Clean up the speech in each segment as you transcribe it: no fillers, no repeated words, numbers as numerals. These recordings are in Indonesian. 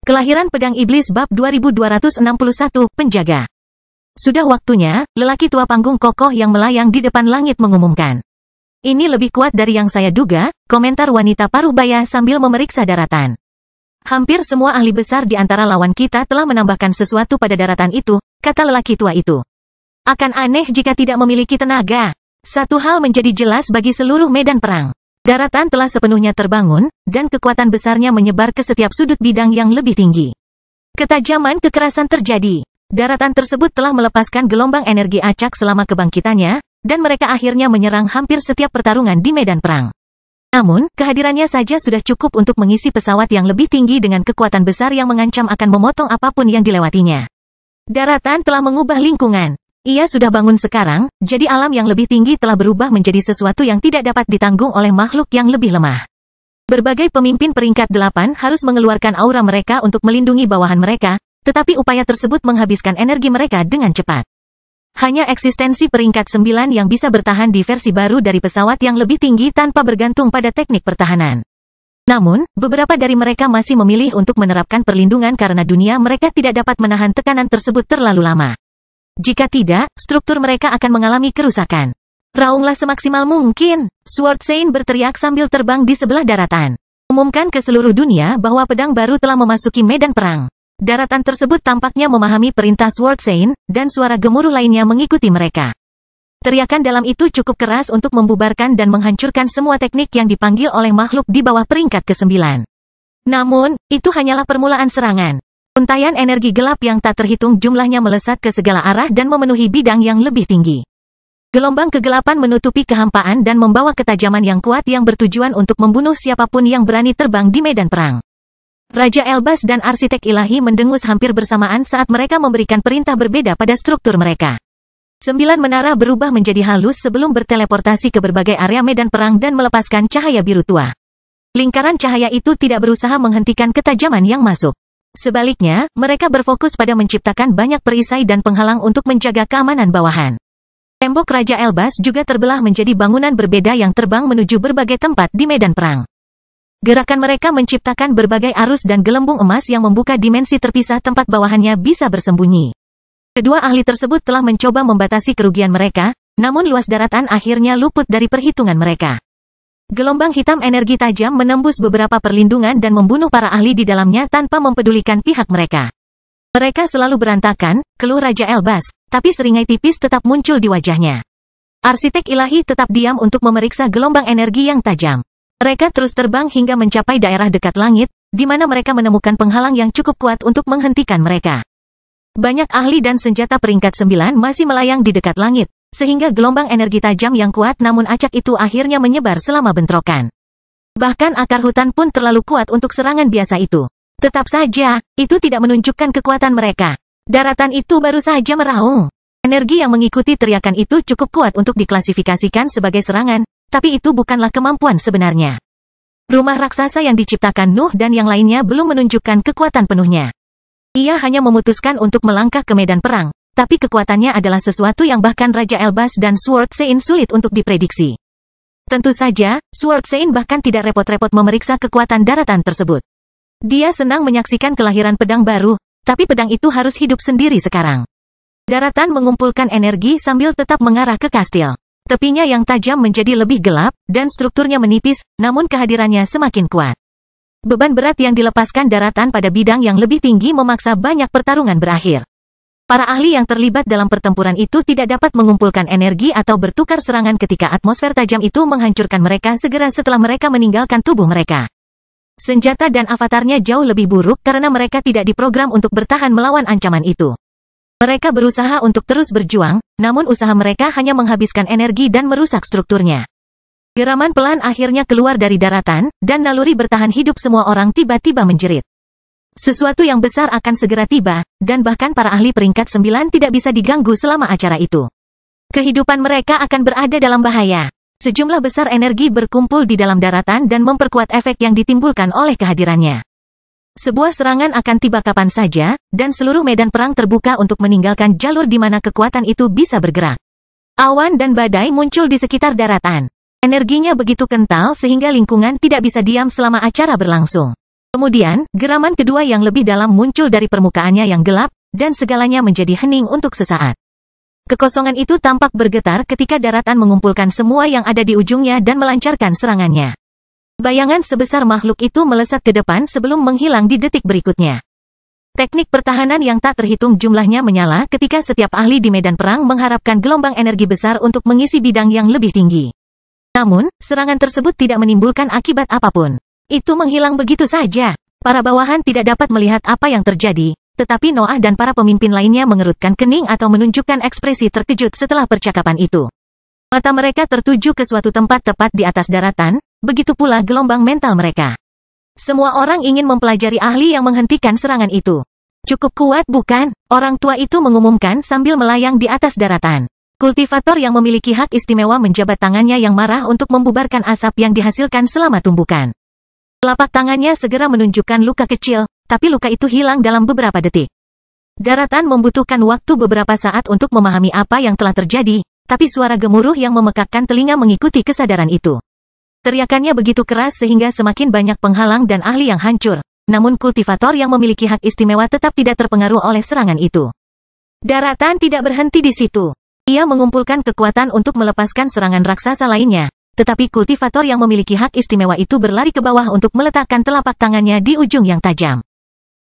Kelahiran Pedang Iblis Bab 2261, Penjaga. Sudah waktunya, lelaki tua panggung kokoh yang melayang di depan langit mengumumkan. Ini lebih kuat dari yang saya duga, komentar wanita paruh baya sambil memeriksa daratan. Hampir semua ahli besar di antara lawan kita telah menambahkan sesuatu pada daratan itu, kata lelaki tua itu. Akan aneh jika tidak memiliki tenaga. Satu hal menjadi jelas bagi seluruh medan perang. Daratan telah sepenuhnya terbangun, dan kekuatan besarnya menyebar ke setiap sudut bidang yang lebih tinggi. Ketajaman kekerasan terjadi. Daratan tersebut telah melepaskan gelombang energi acak selama kebangkitannya, dan mereka akhirnya menyerang hampir setiap pertarungan di medan perang. Namun, kehadirannya saja sudah cukup untuk mengisi pesawat yang lebih tinggi dengan kekuatan besar yang mengancam akan memotong apapun yang dilewatinya. Daratan telah mengubah lingkungan. Ia sudah bangun sekarang, jadi alam yang lebih tinggi telah berubah menjadi sesuatu yang tidak dapat ditanggung oleh makhluk yang lebih lemah. Berbagai pemimpin peringkat 8 harus mengeluarkan aura mereka untuk melindungi bawahan mereka, tetapi upaya tersebut menghabiskan energi mereka dengan cepat. Hanya eksistensi peringkat 9 yang bisa bertahan di versi baru dari pesawat yang lebih tinggi tanpa bergantung pada teknik pertahanan. Namun, beberapa dari mereka masih memilih untuk menerapkan perlindungan karena dunia mereka tidak dapat menahan tekanan tersebut terlalu lama. Jika tidak, struktur mereka akan mengalami kerusakan. Raunglah semaksimal mungkin, Sword Saint berteriak sambil terbang di sebelah daratan. Umumkan ke seluruh dunia bahwa pedang baru telah memasuki medan perang. Daratan tersebut tampaknya memahami perintah Sword Saint, dan suara gemuruh lainnya mengikuti mereka. Teriakan dalam itu cukup keras untuk membubarkan dan menghancurkan semua teknik yang dipanggil oleh makhluk di bawah peringkat ke-9. Namun, itu hanyalah permulaan serangan. Untaian energi gelap yang tak terhitung jumlahnya melesat ke segala arah dan memenuhi bidang yang lebih tinggi. Gelombang kegelapan menutupi kehampaan dan membawa ketajaman yang kuat yang bertujuan untuk membunuh siapapun yang berani terbang di medan perang. Raja Elbas dan arsitek ilahi mendengus hampir bersamaan saat mereka memberikan perintah berbeda pada struktur mereka. 9 menara berubah menjadi halus sebelum berteleportasi ke berbagai area medan perang dan melepaskan cahaya biru tua. Lingkaran cahaya itu tidak berusaha menghentikan ketajaman yang masuk. Sebaliknya, mereka berfokus pada menciptakan banyak perisai dan penghalang untuk menjaga keamanan bawahan. Tembok Raja Elbas juga terbelah menjadi bangunan berbeda yang terbang menuju berbagai tempat di medan perang. Gerakan mereka menciptakan berbagai arus dan gelembung emas yang membuka dimensi terpisah tempat bawahannya bisa bersembunyi. Kedua ahli tersebut telah mencoba membatasi kerugian mereka, namun luas daratan akhirnya luput dari perhitungan mereka. Gelombang hitam energi tajam menembus beberapa perlindungan dan membunuh para ahli di dalamnya tanpa mempedulikan pihak mereka. Mereka selalu berantakan, keluh Raja Elbas, tapi seringai tipis tetap muncul di wajahnya. Arsitek ilahi tetap diam untuk memeriksa gelombang energi yang tajam. Mereka terus terbang hingga mencapai daerah dekat langit, di mana mereka menemukan penghalang yang cukup kuat untuk menghentikan mereka. Banyak ahli dan senjata peringkat 9 masih melayang di dekat langit, sehingga gelombang energi tajam yang kuat namun acak itu akhirnya menyebar selama bentrokan. Bahkan akar hutan pun terlalu kuat untuk serangan biasa itu. Tetap saja, itu tidak menunjukkan kekuatan mereka. Daratan itu baru saja meraung. Energi yang mengikuti teriakan itu cukup kuat untuk diklasifikasikan sebagai serangan, tapi itu bukanlah kemampuan sebenarnya. Rumah raksasa yang diciptakan Nuh dan yang lainnya belum menunjukkan kekuatan penuhnya. Ia hanya memutuskan untuk melangkah ke medan perang, tapi kekuatannya adalah sesuatu yang bahkan Raja Elbas dan Sword Saint sulit untuk diprediksi. Tentu saja, Sword Saint bahkan tidak repot-repot memeriksa kekuatan daratan tersebut. Dia senang menyaksikan kelahiran pedang baru, tapi pedang itu harus hidup sendiri sekarang. Daratan mengumpulkan energi sambil tetap mengarah ke kastil. Tepinya yang tajam menjadi lebih gelap, dan strukturnya menipis, namun kehadirannya semakin kuat. Beban berat yang dilepaskan daratan pada bidang yang lebih tinggi memaksa banyak pertarungan berakhir. Para ahli yang terlibat dalam pertempuran itu tidak dapat mengumpulkan energi atau bertukar serangan ketika atmosfer tajam itu menghancurkan mereka segera setelah mereka meninggalkan tubuh mereka. Senjata dan avatarnya jauh lebih buruk karena mereka tidak diprogram untuk bertahan melawan ancaman itu. Mereka berusaha untuk terus berjuang, namun usaha mereka hanya menghabiskan energi dan merusak strukturnya. Geraman pelan akhirnya keluar dari daratan, dan naluri bertahan hidup semua orang tiba-tiba menjerit. Sesuatu yang besar akan segera tiba, dan bahkan para ahli peringkat 9 tidak bisa diganggu selama acara itu. Kehidupan mereka akan berada dalam bahaya. Sejumlah besar energi berkumpul di dalam daratan dan memperkuat efek yang ditimbulkan oleh kehadirannya. Sebuah serangan akan tiba kapan saja, dan seluruh medan perang terbuka untuk meninggalkan jalur di mana kekuatan itu bisa bergerak. Awan dan badai muncul di sekitar daratan. Energinya begitu kental sehingga lingkungan tidak bisa diam selama acara berlangsung. Kemudian, geraman kedua yang lebih dalam muncul dari permukaannya yang gelap, dan segalanya menjadi hening untuk sesaat. Kekosongan itu tampak bergetar ketika daratan mengumpulkan semua yang ada di ujungnya dan melancarkan serangannya. Bayangan sebesar makhluk itu melesat ke depan sebelum menghilang di detik berikutnya. Teknik pertahanan yang tak terhitung jumlahnya menyala ketika setiap ahli di medan perang mengharapkan gelombang energi besar untuk mengisi bidang yang lebih tinggi. Namun, serangan tersebut tidak menimbulkan akibat apapun. Itu menghilang begitu saja. Para bawahan tidak dapat melihat apa yang terjadi, tetapi Noah dan para pemimpin lainnya mengerutkan kening atau menunjukkan ekspresi terkejut setelah percakapan itu. Mata mereka tertuju ke suatu tempat tepat di atas daratan, begitu pula gelombang mental mereka. Semua orang ingin mempelajari ahli yang menghentikan serangan itu. Cukup kuat bukan? Orang tua itu mengumumkan sambil melayang di atas daratan. Kultivator yang memiliki hak istimewa menjabat tangannya yang marah untuk membubarkan asap yang dihasilkan selama tumbukan. Telapak tangannya segera menunjukkan luka kecil, tapi luka itu hilang dalam beberapa detik. Daratan membutuhkan waktu beberapa saat untuk memahami apa yang telah terjadi, tapi suara gemuruh yang memekakkan telinga mengikuti kesadaran itu. Teriakannya begitu keras sehingga semakin banyak penghalang dan ahli yang hancur, namun kultivator yang memiliki hak istimewa tetap tidak terpengaruh oleh serangan itu. Daratan tidak berhenti di situ. Ia mengumpulkan kekuatan untuk melepaskan serangan raksasa lainnya, tetapi kultivator yang memiliki hak istimewa itu berlari ke bawah untuk meletakkan telapak tangannya di ujung yang tajam.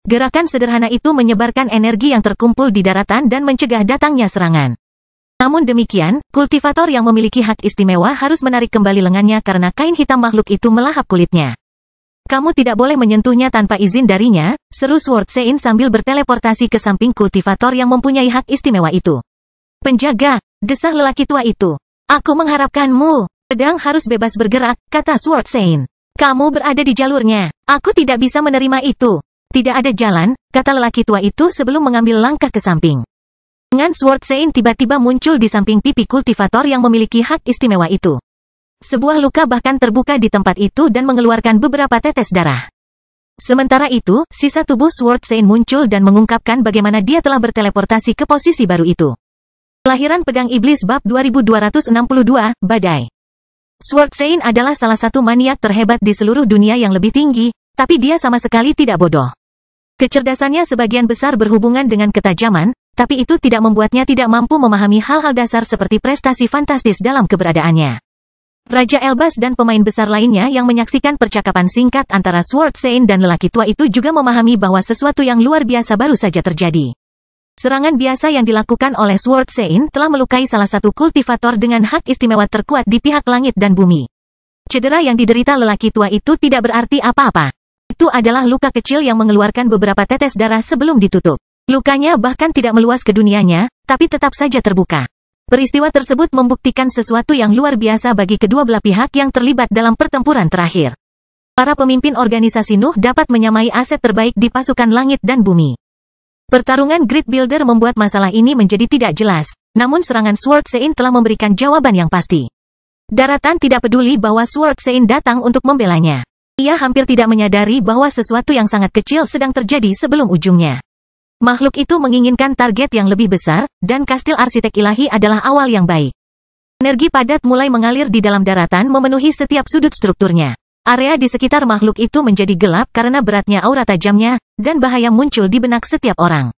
Gerakan sederhana itu menyebarkan energi yang terkumpul di daratan dan mencegah datangnya serangan. Namun demikian, kultivator yang memiliki hak istimewa harus menarik kembali lengannya karena kain hitam makhluk itu melahap kulitnya. Kamu tidak boleh menyentuhnya tanpa izin darinya, seru Sword Sein sambil berteleportasi ke samping kultivator yang mempunyai hak istimewa itu. Penjaga, desah lelaki tua itu. Aku mengharapkanmu. Pedang harus bebas bergerak, kata Sword Sein. Kamu berada di jalurnya. Aku tidak bisa menerima itu. Tidak ada jalan, kata lelaki tua itu sebelum mengambil langkah ke samping. Dengan Sword Sein tiba-tiba muncul di samping pipi kultivator yang memiliki hak istimewa itu. Sebuah luka bahkan terbuka di tempat itu dan mengeluarkan beberapa tetes darah. Sementara itu, sisa tubuh Sword Sein muncul dan mengungkapkan bagaimana dia telah berteleportasi ke posisi baru itu. Kelahiran Pedang Iblis Bab 2262, Badai. Sword Sein adalah salah satu maniak terhebat di seluruh dunia yang lebih tinggi, tapi dia sama sekali tidak bodoh. Kecerdasannya sebagian besar berhubungan dengan ketajaman, tapi itu tidak membuatnya tidak mampu memahami hal-hal dasar seperti prestasi fantastis dalam keberadaannya. Raja Elbas dan pemain besar lainnya yang menyaksikan percakapan singkat antara Sword Sein dan lelaki tua itu juga memahami bahwa sesuatu yang luar biasa baru saja terjadi. Serangan biasa yang dilakukan oleh Sword Sein telah melukai salah satu kultivator dengan hak istimewa terkuat di pihak langit dan bumi. Cedera yang diderita lelaki tua itu tidak berarti apa-apa. Itu adalah luka kecil yang mengeluarkan beberapa tetes darah sebelum ditutup. Lukanya bahkan tidak meluas ke dunianya, tapi tetap saja terbuka. Peristiwa tersebut membuktikan sesuatu yang luar biasa bagi kedua belah pihak yang terlibat dalam pertempuran terakhir. Para pemimpin organisasi Nuh dapat menyamai aset terbaik di pasukan langit dan bumi. Pertarungan Grid Builder membuat masalah ini menjadi tidak jelas, namun serangan Sword Sein telah memberikan jawaban yang pasti. Daratan tidak peduli bahwa Sword Sein datang untuk membelanya. Ia hampir tidak menyadari bahwa sesuatu yang sangat kecil sedang terjadi sebelum ujungnya. Makhluk itu menginginkan target yang lebih besar, dan kastil arsitek ilahi adalah awal yang baik. Energi padat mulai mengalir di dalam daratan memenuhi setiap sudut strukturnya. Area di sekitar makhluk itu menjadi gelap karena beratnya aura tajamnya, dan bahaya muncul di benak setiap orang.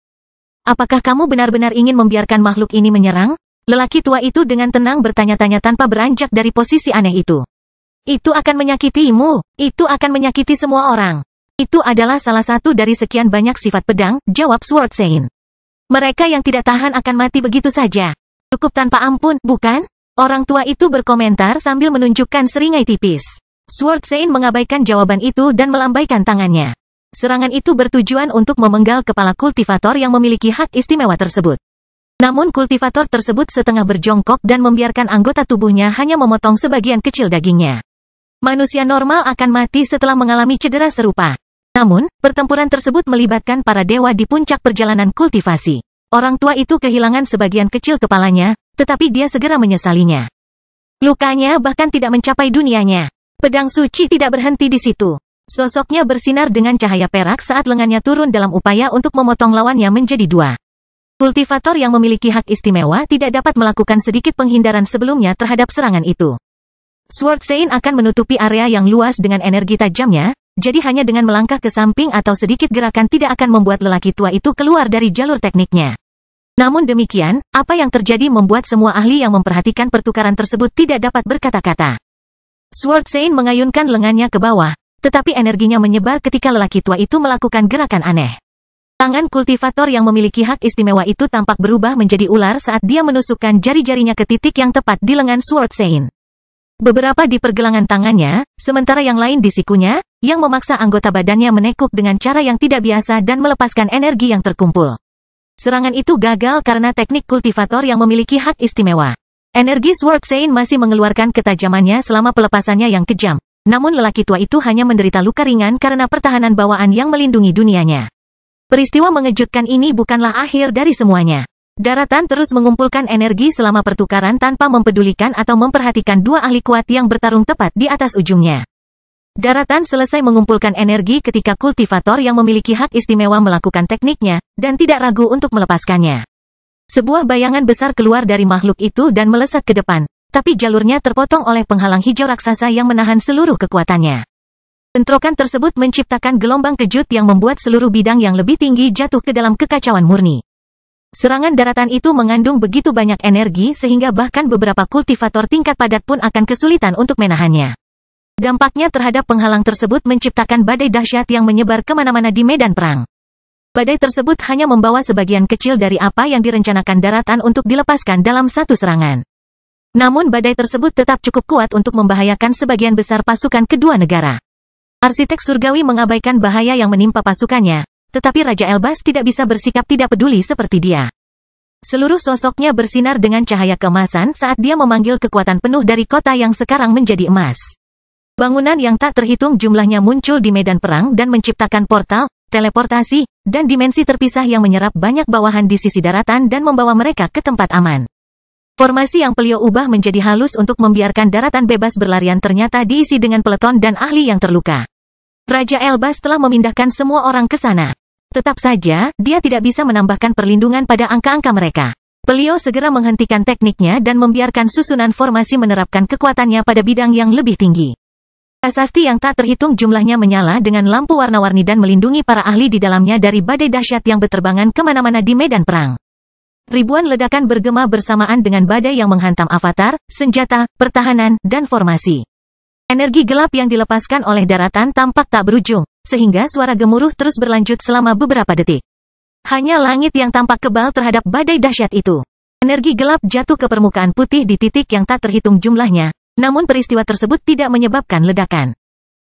Apakah kamu benar-benar ingin membiarkan makhluk ini menyerang? Lelaki tua itu dengan tenang bertanya-tanya tanpa beranjak dari posisi aneh itu. Itu akan menyakitimu. Itu akan menyakiti semua orang. Itu adalah salah satu dari sekian banyak sifat pedang, jawab Sword Sein. Mereka yang tidak tahan akan mati begitu saja. Cukup tanpa ampun, bukan? Orang tua itu berkomentar sambil menunjukkan seringai tipis. Sword Sein mengabaikan jawaban itu dan melambaikan tangannya. Serangan itu bertujuan untuk memenggal kepala kultivator yang memiliki hak istimewa tersebut. Namun kultivator tersebut setengah berjongkok dan membiarkan anggota tubuhnya hanya memotong sebagian kecil dagingnya. Manusia normal akan mati setelah mengalami cedera serupa. Namun, pertempuran tersebut melibatkan para dewa di puncak perjalanan kultivasi. Orang tua itu kehilangan sebagian kecil kepalanya, tetapi dia segera menyesalinya. Lukanya bahkan tidak mencapai dunianya. Pedang suci tidak berhenti di situ. Sosoknya bersinar dengan cahaya perak saat lengannya turun dalam upaya untuk memotong lawannya menjadi dua. Kultivator yang memiliki hak istimewa tidak dapat melakukan sedikit penghindaran sebelumnya terhadap serangan itu. Sword Sein akan menutupi area yang luas dengan energi tajamnya, jadi hanya dengan melangkah ke samping atau sedikit gerakan tidak akan membuat lelaki tua itu keluar dari jalur tekniknya. Namun demikian, apa yang terjadi membuat semua ahli yang memperhatikan pertukaran tersebut tidak dapat berkata-kata. Sword Saint mengayunkan lengannya ke bawah, tetapi energinya menyebar ketika lelaki tua itu melakukan gerakan aneh. Tangan kultivator yang memiliki hak istimewa itu tampak berubah menjadi ular saat dia menusukkan jari-jarinya ke titik yang tepat di lengan Sword Saint. Beberapa di pergelangan tangannya, sementara yang lain di sikunya, yang memaksa anggota badannya menekuk dengan cara yang tidak biasa dan melepaskan energi yang terkumpul. Serangan itu gagal karena teknik kultivator yang memiliki hak istimewa. Energi Sword Saint masih mengeluarkan ketajamannya selama pelepasannya yang kejam. Namun lelaki tua itu hanya menderita luka ringan karena pertahanan bawaan yang melindungi dunianya. Peristiwa mengejutkan ini bukanlah akhir dari semuanya. Daratan terus mengumpulkan energi selama pertukaran tanpa mempedulikan atau memperhatikan dua ahli kuat yang bertarung tepat di atas ujungnya. Daratan selesai mengumpulkan energi ketika kultivator yang memiliki hak istimewa melakukan tekniknya, dan tidak ragu untuk melepaskannya. Sebuah bayangan besar keluar dari makhluk itu dan melesat ke depan, tapi jalurnya terpotong oleh penghalang hijau raksasa yang menahan seluruh kekuatannya. Bentrokan tersebut menciptakan gelombang kejut yang membuat seluruh bidang yang lebih tinggi jatuh ke dalam kekacauan murni. Serangan daratan itu mengandung begitu banyak energi sehingga bahkan beberapa kultivator tingkat padat pun akan kesulitan untuk menahannya. Dampaknya terhadap penghalang tersebut menciptakan badai dahsyat yang menyebar kemana-mana di medan perang. Badai tersebut hanya membawa sebagian kecil dari apa yang direncanakan daratan untuk dilepaskan dalam satu serangan. Namun badai tersebut tetap cukup kuat untuk membahayakan sebagian besar pasukan kedua negara. Arsitek surgawi mengabaikan bahaya yang menimpa pasukannya, tetapi Raja Elbas tidak bisa bersikap tidak peduli seperti dia. Seluruh sosoknya bersinar dengan cahaya keemasan saat dia memanggil kekuatan penuh dari kota yang sekarang menjadi emas. Bangunan yang tak terhitung jumlahnya muncul di medan perang dan menciptakan portal, teleportasi, dan dimensi terpisah yang menyerap banyak bawahan di sisi daratan dan membawa mereka ke tempat aman. Formasi yang Pelio ubah menjadi halus untuk membiarkan daratan bebas berlarian ternyata diisi dengan peleton dan ahli yang terluka. Raja Elbas telah memindahkan semua orang ke sana. Tetap saja, dia tidak bisa menambahkan perlindungan pada angka-angka mereka. Pelio segera menghentikan tekniknya dan membiarkan susunan formasi menerapkan kekuatannya pada bidang yang lebih tinggi. Prasasti yang tak terhitung jumlahnya menyala dengan lampu warna-warni dan melindungi para ahli di dalamnya dari badai dahsyat yang berterbangan kemana-mana di medan perang. Ribuan ledakan bergema bersamaan dengan badai yang menghantam avatar, senjata, pertahanan, dan formasi. Energi gelap yang dilepaskan oleh daratan tampak tak berujung, sehingga suara gemuruh terus berlanjut selama beberapa detik. Hanya langit yang tampak kebal terhadap badai dahsyat itu. Energi gelap jatuh ke permukaan putih di titik yang tak terhitung jumlahnya. Namun peristiwa tersebut tidak menyebabkan ledakan.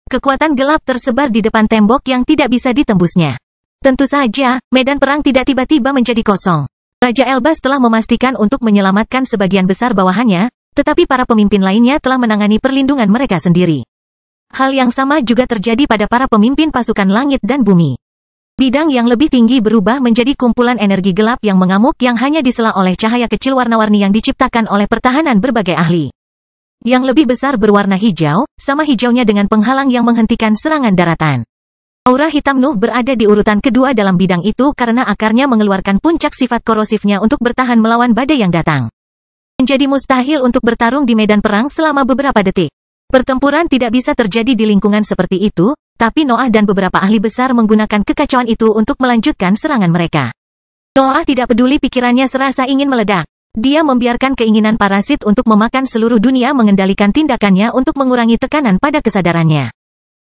Kekuatan gelap tersebar di depan tembok yang tidak bisa ditembusnya. Tentu saja, medan perang tidak tiba-tiba menjadi kosong. Raja Elbas telah memastikan untuk menyelamatkan sebagian besar bawahannya, tetapi para pemimpin lainnya telah menangani perlindungan mereka sendiri. Hal yang sama juga terjadi pada para pemimpin pasukan langit dan bumi. Bidang yang lebih tinggi berubah menjadi kumpulan energi gelap yang mengamuk yang hanya disela oleh cahaya kecil warna-warni yang diciptakan oleh pertahanan berbagai ahli. Yang lebih besar berwarna hijau, sama hijaunya dengan penghalang yang menghentikan serangan daratan. Aura hitam Nuh berada di urutan kedua dalam bidang itu karena akarnya mengeluarkan puncak sifat korosifnya untuk bertahan melawan badai yang datang. Menjadi mustahil untuk bertarung di medan perang selama beberapa detik. Pertempuran tidak bisa terjadi di lingkungan seperti itu, tapi Noah dan beberapa ahli besar menggunakan kekacauan itu untuk melanjutkan serangan mereka. Noah tidak peduli pikirannya serasa ingin meledak. Dia membiarkan keinginan parasit untuk memakan seluruh dunia mengendalikan tindakannya untuk mengurangi tekanan pada kesadarannya.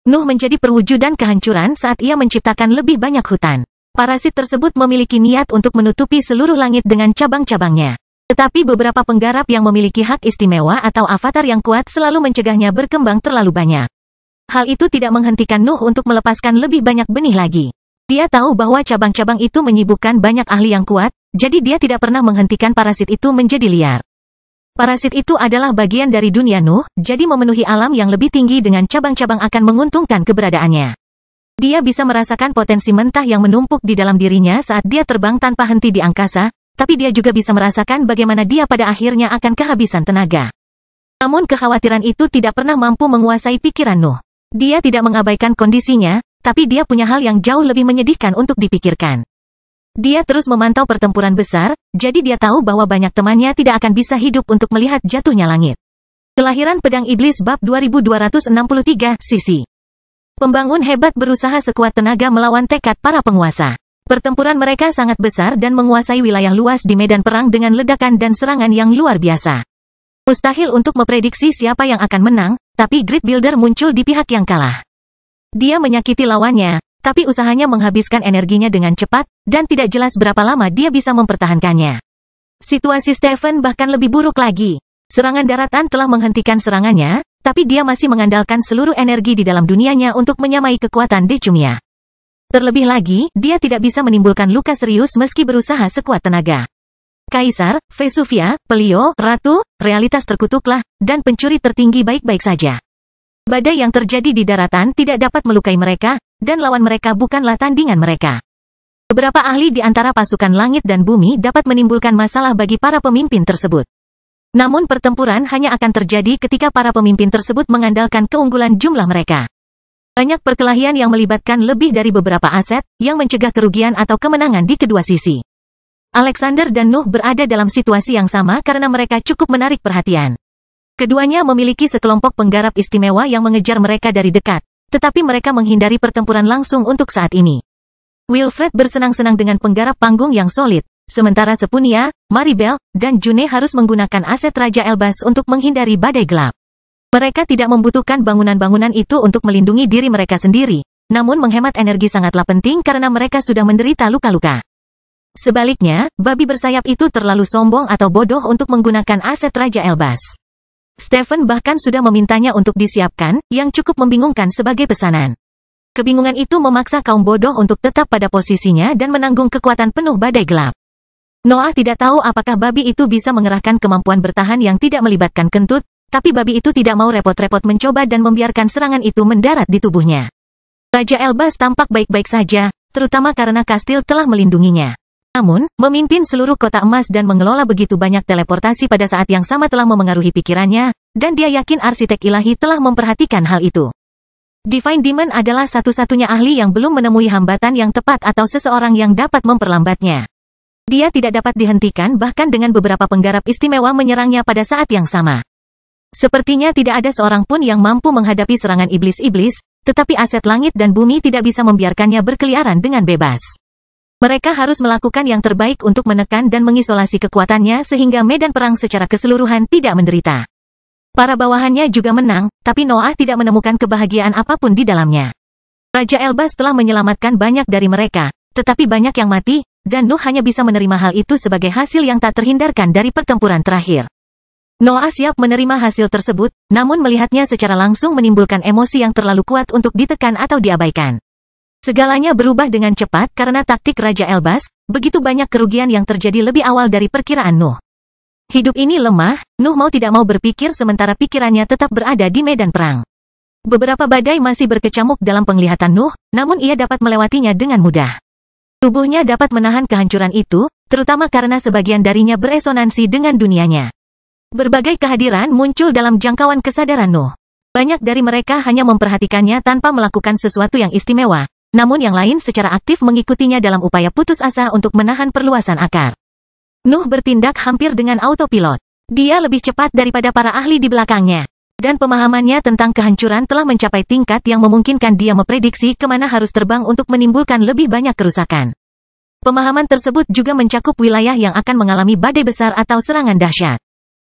Nuh menjadi perwujudan kehancuran saat ia menciptakan lebih banyak hutan. Parasit tersebut memiliki niat untuk menutupi seluruh langit dengan cabang-cabangnya. Tetapi beberapa penggarap yang memiliki hak istimewa atau avatar yang kuat selalu mencegahnya berkembang terlalu banyak. Hal itu tidak menghentikan Nuh untuk melepaskan lebih banyak benih lagi. Dia tahu bahwa cabang-cabang itu menyibukkan banyak ahli yang kuat, jadi dia tidak pernah menghentikan parasit itu menjadi liar. Parasit itu adalah bagian dari dunia Nuh, jadi memenuhi alam yang lebih tinggi dengan cabang-cabang akan menguntungkan keberadaannya. Dia bisa merasakan potensi mentah yang menumpuk di dalam dirinya saat dia terbang tanpa henti di angkasa, tapi dia juga bisa merasakan bagaimana dia pada akhirnya akan kehabisan tenaga. Namun kekhawatiran itu tidak pernah mampu menguasai pikiran Nuh. Dia tidak mengabaikan kondisinya, tapi dia punya hal yang jauh lebih menyedihkan untuk dipikirkan. Dia terus memantau pertempuran besar, jadi dia tahu bahwa banyak temannya tidak akan bisa hidup untuk melihat jatuhnya langit. Kelahiran Pedang Iblis Bab 2263, Sisi Pembangun hebat berusaha sekuat tenaga melawan tekad para penguasa. Pertempuran mereka sangat besar dan menguasai wilayah luas di medan perang dengan ledakan dan serangan yang luar biasa. Mustahil untuk memprediksi siapa yang akan menang, tapi Grid Builder muncul di pihak yang kalah. Dia menyakiti lawannya, tapi usahanya menghabiskan energinya dengan cepat, dan tidak jelas berapa lama dia bisa mempertahankannya. Situasi Stephen bahkan lebih buruk lagi. Serangan daratan telah menghentikan serangannya, tapi dia masih mengandalkan seluruh energi di dalam dunianya untuk menyamai kekuatan Decumia. Terlebih lagi, dia tidak bisa menimbulkan luka serius meski berusaha sekuat tenaga. Kaisar, Vesuvia, Pelio, Ratu, realitas terkutuklah, dan pencuri tertinggi baik-baik saja. Badai yang terjadi di daratan tidak dapat melukai mereka, dan lawan mereka bukanlah tandingan mereka. Beberapa ahli di antara pasukan langit dan bumi dapat menimbulkan masalah bagi para pemimpin tersebut. Namun pertempuran hanya akan terjadi ketika para pemimpin tersebut mengandalkan keunggulan jumlah mereka. Banyak perkelahian yang melibatkan lebih dari beberapa aset, yang mencegah kerugian atau kemenangan di kedua sisi. Alexander dan Nuh berada dalam situasi yang sama karena mereka cukup menarik perhatian. Keduanya memiliki sekelompok penggarap istimewa yang mengejar mereka dari dekat, tetapi mereka menghindari pertempuran langsung untuk saat ini. Wilfred bersenang-senang dengan penggarap panggung yang solid, sementara Sepunia, Maribel, dan June harus menggunakan aset Raja Elbas untuk menghindari badai gelap. Mereka tidak membutuhkan bangunan-bangunan itu untuk melindungi diri mereka sendiri, namun menghemat energi sangatlah penting karena mereka sudah menderita luka-luka. Sebaliknya, babi bersayap itu terlalu sombong atau bodoh untuk menggunakan aset Raja Elbas. Stephen bahkan sudah memintanya untuk disiapkan, yang cukup membingungkan sebagai pesanan. Kebingungan itu memaksa kaum bodoh untuk tetap pada posisinya dan menanggung kekuatan penuh badai gelap. Noah tidak tahu apakah babi itu bisa mengerahkan kemampuan bertahan yang tidak melibatkan kentut, tapi babi itu tidak mau repot-repot mencoba dan membiarkan serangan itu mendarat di tubuhnya. Raja Elbas tampak baik-baik saja, terutama karena kastil telah melindunginya. Namun, memimpin seluruh kota emas dan mengelola begitu banyak teleportasi pada saat yang sama telah memengaruhi pikirannya, dan dia yakin arsitek ilahi telah memperhatikan hal itu. Divine Demon adalah satu-satunya ahli yang belum menemui hambatan yang tepat atau seseorang yang dapat memperlambatnya. Dia tidak dapat dihentikan bahkan dengan beberapa penggarap istimewa menyerangnya pada saat yang sama. Sepertinya tidak ada seorang pun yang mampu menghadapi serangan iblis-iblis, tetapi aset langit dan bumi tidak bisa membiarkannya berkeliaran dengan bebas. Mereka harus melakukan yang terbaik untuk menekan dan mengisolasi kekuatannya sehingga medan perang secara keseluruhan tidak menderita. Para bawahannya juga menang, tapi Noah tidak menemukan kebahagiaan apapun di dalamnya. Raja Elbas telah menyelamatkan banyak dari mereka, tetapi banyak yang mati, dan Nuh hanya bisa menerima hal itu sebagai hasil yang tak terhindarkan dari pertempuran terakhir. Noah siap menerima hasil tersebut, namun melihatnya secara langsung menimbulkan emosi yang terlalu kuat untuk ditekan atau diabaikan. Segalanya berubah dengan cepat karena taktik Raja Elbas, begitu banyak kerugian yang terjadi lebih awal dari perkiraan Nuh. Hidup ini lemah, Nuh mau tidak mau berpikir sementara pikirannya tetap berada di medan perang. Beberapa badai masih berkecamuk dalam penglihatan Nuh, namun ia dapat melewatinya dengan mudah. Tubuhnya dapat menahan kehancuran itu, terutama karena sebagian darinya beresonansi dengan dunianya. Berbagai kehadiran muncul dalam jangkauan kesadaran Nuh. Banyak dari mereka hanya memperhatikannya tanpa melakukan sesuatu yang istimewa, namun yang lain secara aktif mengikutinya dalam upaya putus asa untuk menahan perluasan akar. Nuh bertindak hampir dengan autopilot. Dia lebih cepat daripada para ahli di belakangnya. Dan pemahamannya tentang kehancuran telah mencapai tingkat yang memungkinkan dia memprediksi kemana harus terbang untuk menimbulkan lebih banyak kerusakan. Pemahaman tersebut juga mencakup wilayah yang akan mengalami badai besar atau serangan dahsyat.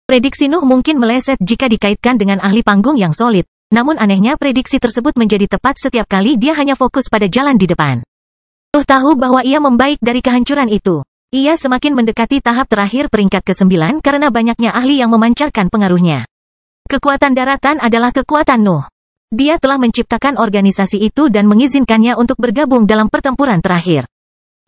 Prediksi Nuh mungkin meleset jika dikaitkan dengan ahli panggung yang solid, namun anehnya prediksi tersebut menjadi tepat setiap kali dia hanya fokus pada jalan di depan. Nuh tahu bahwa ia membaik dari kehancuran itu. Ia semakin mendekati tahap terakhir peringkat ke-9 karena banyaknya ahli yang memancarkan pengaruhnya. Kekuatan daratan adalah kekuatan Nuh. Dia telah menciptakan organisasi itu dan mengizinkannya untuk bergabung dalam pertempuran terakhir.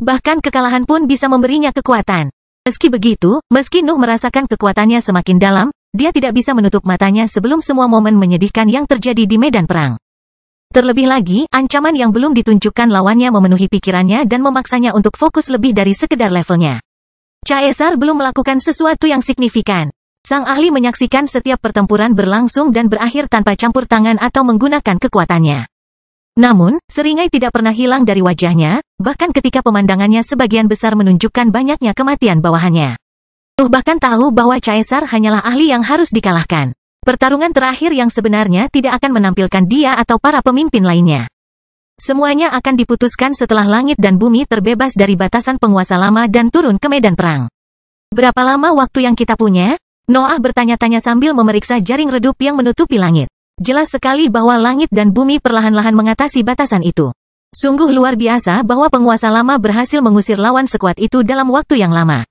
Bahkan kekalahan pun bisa memberinya kekuatan. Meski begitu, meski Nuh merasakan kekuatannya semakin dalam, dia tidak bisa menutup matanya sebelum semua momen menyedihkan yang terjadi di medan perang. Terlebih lagi, ancaman yang belum ditunjukkan lawannya memenuhi pikirannya dan memaksanya untuk fokus lebih dari sekedar levelnya. Caesar belum melakukan sesuatu yang signifikan. Sang ahli menyaksikan setiap pertempuran berlangsung dan berakhir tanpa campur tangan atau menggunakan kekuatannya. Namun, seringai tidak pernah hilang dari wajahnya, bahkan ketika pemandangannya sebagian besar menunjukkan banyaknya kematian bawahannya. Nuh bahkan tahu bahwa Caesar hanyalah ahli yang harus dikalahkan. Pertarungan terakhir yang sebenarnya tidak akan menampilkan dia atau para pemimpin lainnya. Semuanya akan diputuskan setelah langit dan bumi terbebas dari batasan penguasa lama dan turun ke medan perang. Berapa lama waktu yang kita punya? Noah bertanya-tanya sambil memeriksa jaring redup yang menutupi langit. Jelas sekali bahwa langit dan bumi perlahan-lahan mengatasi batasan itu. Sungguh luar biasa bahwa penguasa lama berhasil mengusir lawan sekuat itu dalam waktu yang lama.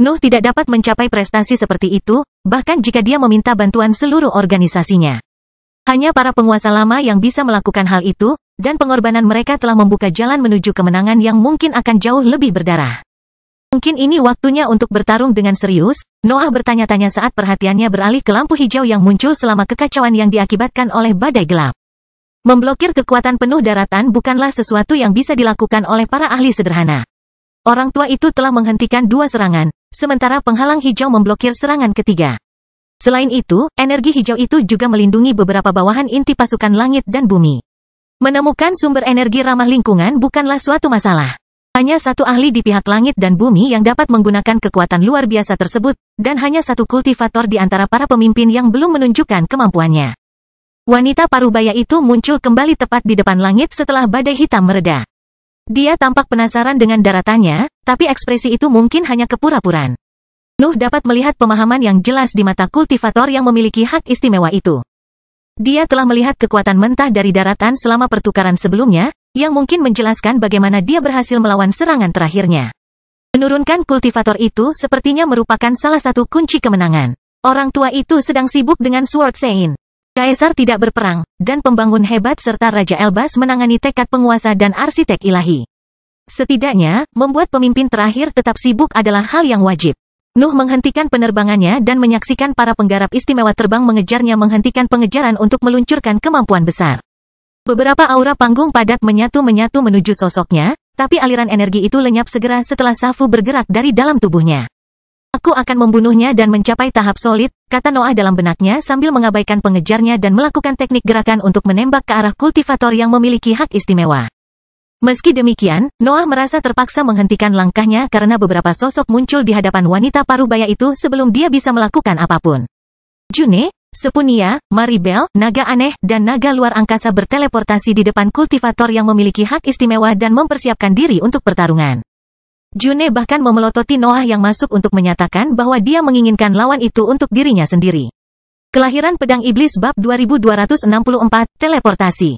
Nuh tidak dapat mencapai prestasi seperti itu, bahkan jika dia meminta bantuan seluruh organisasinya. Hanya para penguasa lama yang bisa melakukan hal itu, dan pengorbanan mereka telah membuka jalan menuju kemenangan yang mungkin akan jauh lebih berdarah. Mungkin ini waktunya untuk bertarung dengan serius, Noah bertanya-tanya saat perhatiannya beralih ke lampu hijau yang muncul selama kekacauan yang diakibatkan oleh badai gelap. Memblokir kekuatan penuh daratan bukanlah sesuatu yang bisa dilakukan oleh para ahli sederhana. Orang tua itu telah menghentikan 2 serangan, sementara penghalang hijau memblokir serangan ketiga. Selain itu, energi hijau itu juga melindungi beberapa bawahan inti pasukan langit dan bumi. Menemukan sumber energi ramah lingkungan bukanlah suatu masalah. Hanya satu ahli di pihak langit dan bumi yang dapat menggunakan kekuatan luar biasa tersebut, dan hanya satu kultivator di antara para pemimpin yang belum menunjukkan kemampuannya. Wanita parubaya itu muncul kembali tepat di depan langit setelah badai hitam mereda. Dia tampak penasaran dengan daratannya, tapi ekspresi itu mungkin hanya kepura-puraan. Nuh dapat melihat pemahaman yang jelas di mata kultivator yang memiliki hak istimewa itu. Dia telah melihat kekuatan mentah dari daratan selama pertukaran sebelumnya, yang mungkin menjelaskan bagaimana dia berhasil melawan serangan terakhirnya. Menurunkan kultivator itu sepertinya merupakan salah satu kunci kemenangan. Orang tua itu sedang sibuk dengan Sword Sein. Kaisar tidak berperang, dan pembangun hebat serta Raja Elbas menangani tekad penguasa dan arsitek ilahi. Setidaknya, membuat pemimpin terakhir tetap sibuk adalah hal yang wajib. Nuh menghentikan penerbangannya dan menyaksikan para penggarap istimewa terbang mengejarnya menghentikan pengejaran untuk meluncurkan kemampuan besar. Beberapa aura panggung padat menyatu-menyatu menuju sosoknya, tapi aliran energi itu lenyap segera setelah Safu bergerak dari dalam tubuhnya. Aku akan membunuhnya dan mencapai tahap solid, kata Noah dalam benaknya sambil mengabaikan pengejarnya dan melakukan teknik gerakan untuk menembak ke arah kultivator yang memiliki hak istimewa. Meski demikian, Noah merasa terpaksa menghentikan langkahnya karena beberapa sosok muncul di hadapan wanita parubaya itu sebelum dia bisa melakukan apapun. June, Sepunia, Maribel, naga aneh, dan naga luar angkasa berteleportasi di depan kultivator yang memiliki hak istimewa dan mempersiapkan diri untuk pertarungan. June bahkan memelototi Noah yang masuk untuk menyatakan bahwa dia menginginkan lawan itu untuk dirinya sendiri. Kelahiran Pedang Iblis Bab 2264, Teleportasi.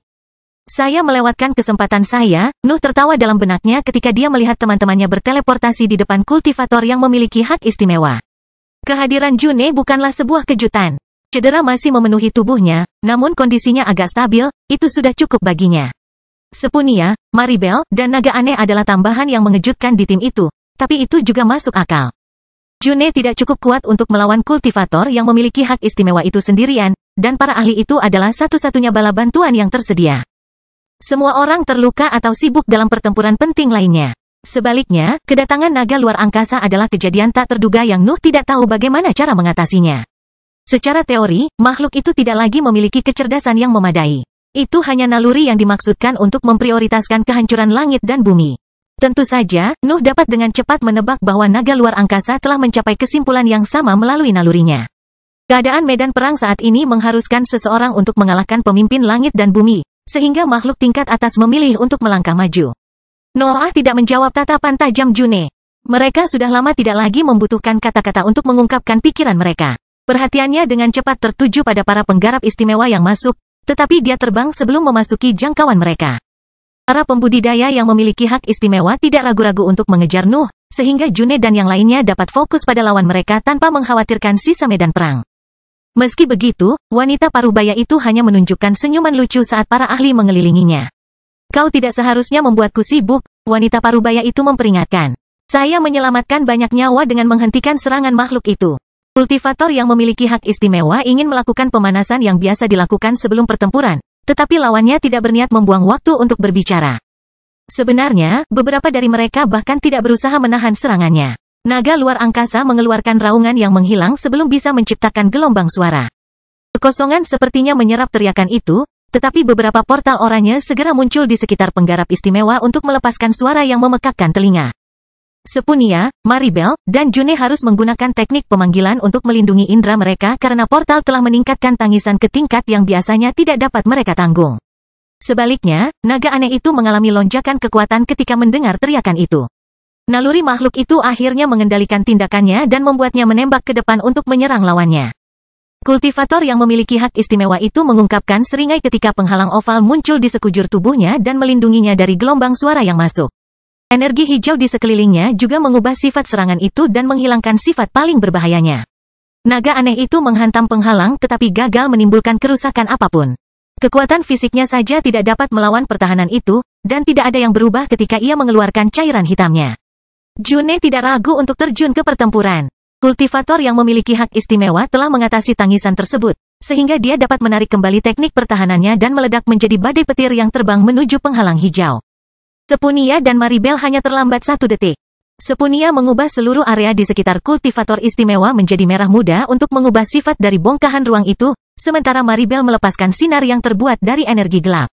Saya melewatkan kesempatan saya, Nuh tertawa dalam benaknya ketika dia melihat teman-temannya berteleportasi di depan kultivator yang memiliki hak istimewa. Kehadiran June bukanlah sebuah kejutan. Cedera masih memenuhi tubuhnya, namun kondisinya agak stabil, itu sudah cukup baginya. Sepunia, Maribel, dan naga aneh adalah tambahan yang mengejutkan di tim itu, tapi itu juga masuk akal. June tidak cukup kuat untuk melawan kultivator yang memiliki hak istimewa itu sendirian, dan para ahli itu adalah satu-satunya bala bantuan yang tersedia. Semua orang terluka atau sibuk dalam pertempuran penting lainnya. Sebaliknya, kedatangan naga luar angkasa adalah kejadian tak terduga yang Nuh tidak tahu bagaimana cara mengatasinya. Secara teori, makhluk itu tidak lagi memiliki kecerdasan yang memadai. Itu hanya naluri yang dimaksudkan untuk memprioritaskan kehancuran langit dan bumi. Tentu saja, Nuh dapat dengan cepat menebak bahwa naga luar angkasa telah mencapai kesimpulan yang sama melalui nalurinya. Keadaan medan perang saat ini mengharuskan seseorang untuk mengalahkan pemimpin langit dan bumi, sehingga makhluk tingkat atas memilih untuk melangkah maju. Noah tidak menjawab tatapan tajam June. Mereka sudah lama tidak lagi membutuhkan kata-kata untuk mengungkapkan pikiran mereka. Perhatiannya dengan cepat tertuju pada para penggarap istimewa yang masuk, tetapi dia terbang sebelum memasuki jangkauan mereka. Para pembudidaya yang memiliki hak istimewa tidak ragu-ragu untuk mengejar Nuh, sehingga June dan yang lainnya dapat fokus pada lawan mereka tanpa mengkhawatirkan sisa medan perang. Meski begitu, wanita parubaya itu hanya menunjukkan senyuman lucu saat para ahli mengelilinginya. Kau tidak seharusnya membuatku sibuk, wanita parubaya itu memperingatkan. Saya menyelamatkan banyak nyawa dengan menghentikan serangan makhluk itu. Kultivator yang memiliki hak istimewa ingin melakukan pemanasan yang biasa dilakukan sebelum pertempuran, tetapi lawannya tidak berniat membuang waktu untuk berbicara. Sebenarnya, beberapa dari mereka bahkan tidak berusaha menahan serangannya. Naga luar angkasa mengeluarkan raungan yang menghilang sebelum bisa menciptakan gelombang suara. Kekosongan sepertinya menyerap teriakan itu, tetapi beberapa portal oranye segera muncul di sekitar penggarap istimewa untuk melepaskan suara yang memekakkan telinga. Sepunia, Maribel, dan June harus menggunakan teknik pemanggilan untuk melindungi indera mereka karena portal telah meningkatkan tangisan ke tingkat yang biasanya tidak dapat mereka tanggung. Sebaliknya, naga aneh itu mengalami lonjakan kekuatan ketika mendengar teriakan itu. Naluri makhluk itu akhirnya mengendalikan tindakannya dan membuatnya menembak ke depan untuk menyerang lawannya. Kultivator yang memiliki hak istimewa itu mengungkapkan seringai ketika penghalang oval muncul di sekujur tubuhnya dan melindunginya dari gelombang suara yang masuk. Energi hijau di sekelilingnya juga mengubah sifat serangan itu dan menghilangkan sifat paling berbahayanya. Naga aneh itu menghantam penghalang tetapi gagal menimbulkan kerusakan apapun. Kekuatan fisiknya saja tidak dapat melawan pertahanan itu, dan tidak ada yang berubah ketika ia mengeluarkan cairan hitamnya. June tidak ragu untuk terjun ke pertempuran. Kultivator yang memiliki hak istimewa telah mengatasi tangisan tersebut, sehingga dia dapat menarik kembali teknik pertahanannya dan meledak menjadi badai petir yang terbang menuju penghalang hijau. Sepunia dan Maribel hanya terlambat 1 detik. Sepunia mengubah seluruh area di sekitar kultivator istimewa menjadi merah muda untuk mengubah sifat dari bongkahan ruang itu, sementara Maribel melepaskan sinar yang terbuat dari energi gelap.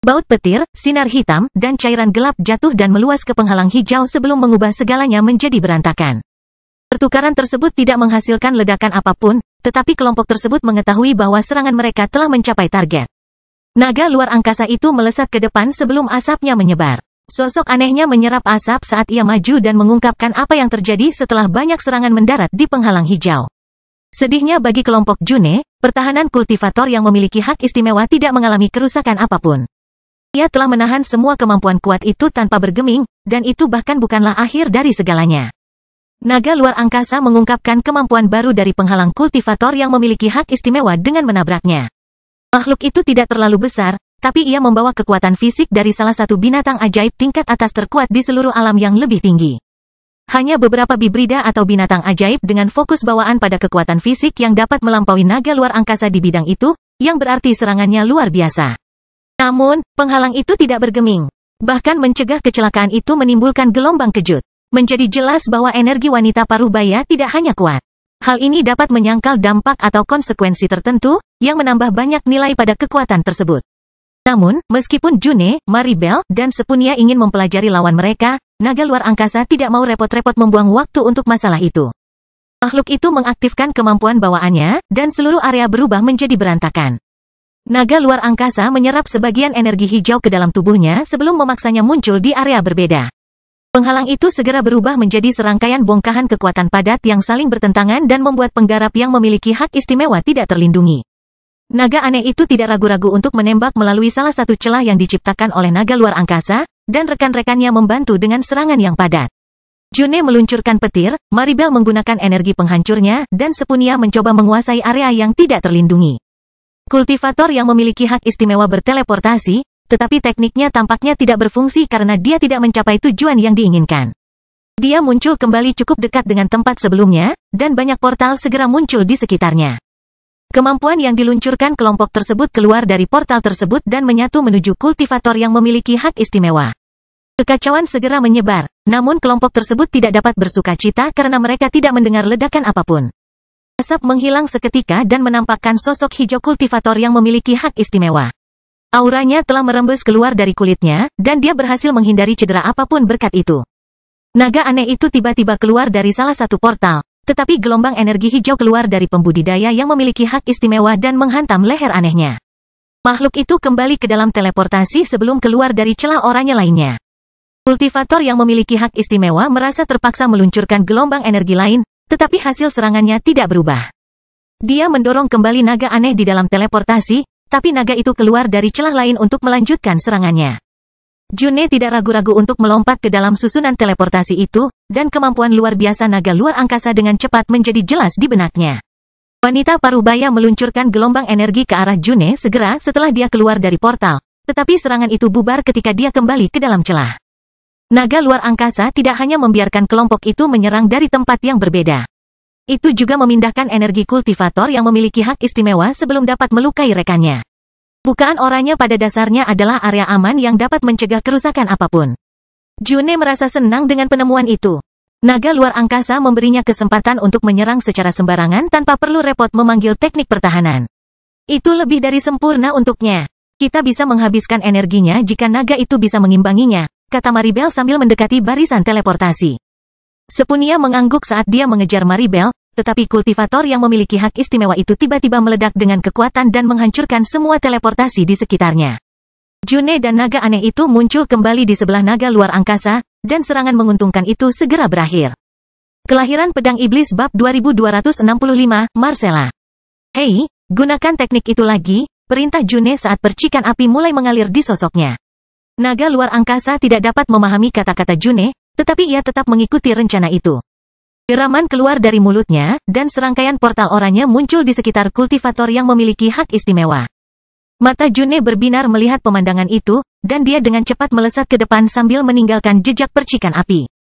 Baut petir, sinar hitam, dan cairan gelap jatuh dan meluas ke penghalang hijau sebelum mengubah segalanya menjadi berantakan. Pertukaran tersebut tidak menghasilkan ledakan apapun, tetapi kelompok tersebut mengetahui bahwa serangan mereka telah mencapai target. Naga luar angkasa itu melesat ke depan sebelum asapnya menyebar. Sosok anehnya menyerap asap saat ia maju dan mengungkapkan apa yang terjadi setelah banyak serangan mendarat di penghalang hijau. Sedihnya bagi kelompok June, pertahanan kultivator yang memiliki hak istimewa tidak mengalami kerusakan apapun. Ia telah menahan semua kemampuan kuat itu tanpa bergeming, dan itu bahkan bukanlah akhir dari segalanya. Naga luar angkasa mengungkapkan kemampuan baru dari penghalang kultivator yang memiliki hak istimewa dengan menabraknya. Makhluk itu tidak terlalu besar, tapi ia membawa kekuatan fisik dari salah satu binatang ajaib tingkat atas terkuat di seluruh alam yang lebih tinggi. Hanya beberapa bibrida atau binatang ajaib dengan fokus bawaan pada kekuatan fisik yang dapat melampaui naga luar angkasa di bidang itu, yang berarti serangannya luar biasa. Namun, penghalang itu tidak bergeming. Bahkan mencegah kecelakaan itu menimbulkan gelombang kejut. Menjadi jelas bahwa energi wanita parubaya tidak hanya kuat. Hal ini dapat menyangkal dampak atau konsekuensi tertentu, yang menambah banyak nilai pada kekuatan tersebut. Namun, meskipun June, Maribel, dan Sepunia ingin mempelajari lawan mereka, naga luar angkasa tidak mau repot-repot membuang waktu untuk masalah itu. Makhluk itu mengaktifkan kemampuan bawaannya, dan seluruh area berubah menjadi berantakan. Naga luar angkasa menyerap sebagian energi hijau ke dalam tubuhnya sebelum memaksanya muncul di area berbeda. Penghalang itu segera berubah menjadi serangkaian bongkahan kekuatan padat yang saling bertentangan dan membuat penggarap yang memiliki hak istimewa tidak terlindungi. Naga aneh itu tidak ragu-ragu untuk menembak melalui salah satu celah yang diciptakan oleh naga luar angkasa, dan rekan-rekannya membantu dengan serangan yang padat. June meluncurkan petir, Maribel menggunakan energi penghancurnya, dan Sepunia mencoba menguasai area yang tidak terlindungi. Kultivator yang memiliki hak istimewa berteleportasi, tetapi tekniknya tampaknya tidak berfungsi karena dia tidak mencapai tujuan yang diinginkan. Dia muncul kembali cukup dekat dengan tempat sebelumnya, dan banyak portal segera muncul di sekitarnya. Kemampuan yang diluncurkan kelompok tersebut keluar dari portal tersebut dan menyatu menuju kultivator yang memiliki hak istimewa. Kekacauan segera menyebar, namun kelompok tersebut tidak dapat bersukacita karena mereka tidak mendengar ledakan apapun. Asap menghilang seketika dan menampakkan sosok hijau kultivator yang memiliki hak istimewa. Auranya telah merembes keluar dari kulitnya, dan dia berhasil menghindari cedera apapun berkat itu. Naga aneh itu tiba-tiba keluar dari salah satu portal. Tetapi gelombang energi hijau keluar dari pembudidaya yang memiliki hak istimewa dan menghantam leher anehnya. Makhluk itu kembali ke dalam teleportasi sebelum keluar dari celah oranye lainnya. Kultivator yang memiliki hak istimewa merasa terpaksa meluncurkan gelombang energi lain, tetapi hasil serangannya tidak berubah. Dia mendorong kembali naga aneh di dalam teleportasi, tapi naga itu keluar dari celah lain untuk melanjutkan serangannya. June tidak ragu-ragu untuk melompat ke dalam susunan teleportasi itu, dan kemampuan luar biasa naga luar angkasa dengan cepat menjadi jelas di benaknya. Wanita parubaya meluncurkan gelombang energi ke arah June segera setelah dia keluar dari portal, tetapi serangan itu bubar ketika dia kembali ke dalam celah. Naga luar angkasa tidak hanya membiarkan kelompok itu menyerang dari tempat yang berbeda. Itu juga memindahkan energi kultivator yang memiliki hak istimewa sebelum dapat melukai rekannya. Bukaan oranye pada dasarnya adalah area aman yang dapat mencegah kerusakan apapun. June merasa senang dengan penemuan itu. Naga luar angkasa memberinya kesempatan untuk menyerang secara sembarangan tanpa perlu repot memanggil teknik pertahanan. Itu lebih dari sempurna untuknya. Kita bisa menghabiskan energinya jika naga itu bisa mengimbanginya, kata Maribel sambil mendekati barisan teleportasi. Sepunia mengangguk saat dia mengejar Maribel, tetapi kultivator yang memiliki hak istimewa itu tiba-tiba meledak dengan kekuatan dan menghancurkan semua teleportasi di sekitarnya. June dan naga aneh itu muncul kembali di sebelah naga luar angkasa, dan serangan menguntungkan itu segera berakhir. Kelahiran Pedang Iblis Bab 2265, Marcella. Hei, gunakan teknik itu lagi, perintah June saat percikan api mulai mengalir di sosoknya. Naga luar angkasa tidak dapat memahami kata-kata June, tetapi ia tetap mengikuti rencana itu. Deraman keluar dari mulutnya, dan serangkaian portal oranye muncul di sekitar kultivator yang memiliki hak istimewa. Mata June berbinar melihat pemandangan itu, dan dia dengan cepat melesat ke depan sambil meninggalkan jejak percikan api.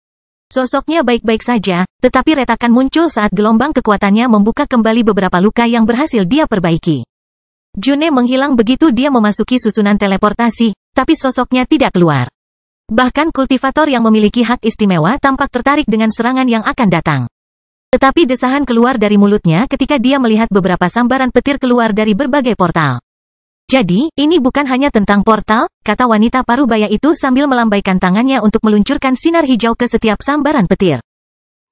Sosoknya baik-baik saja, tetapi retakan muncul saat gelombang kekuatannya membuka kembali beberapa luka yang berhasil dia perbaiki. June menghilang begitu dia memasuki susunan teleportasi, tapi sosoknya tidak keluar. Bahkan kultivator yang memiliki hak istimewa tampak tertarik dengan serangan yang akan datang. Tetapi desahan keluar dari mulutnya ketika dia melihat beberapa sambaran petir keluar dari berbagai portal. Jadi, ini bukan hanya tentang portal, kata wanita parubaya itu sambil melambaikan tangannya untuk meluncurkan sinar hijau ke setiap sambaran petir.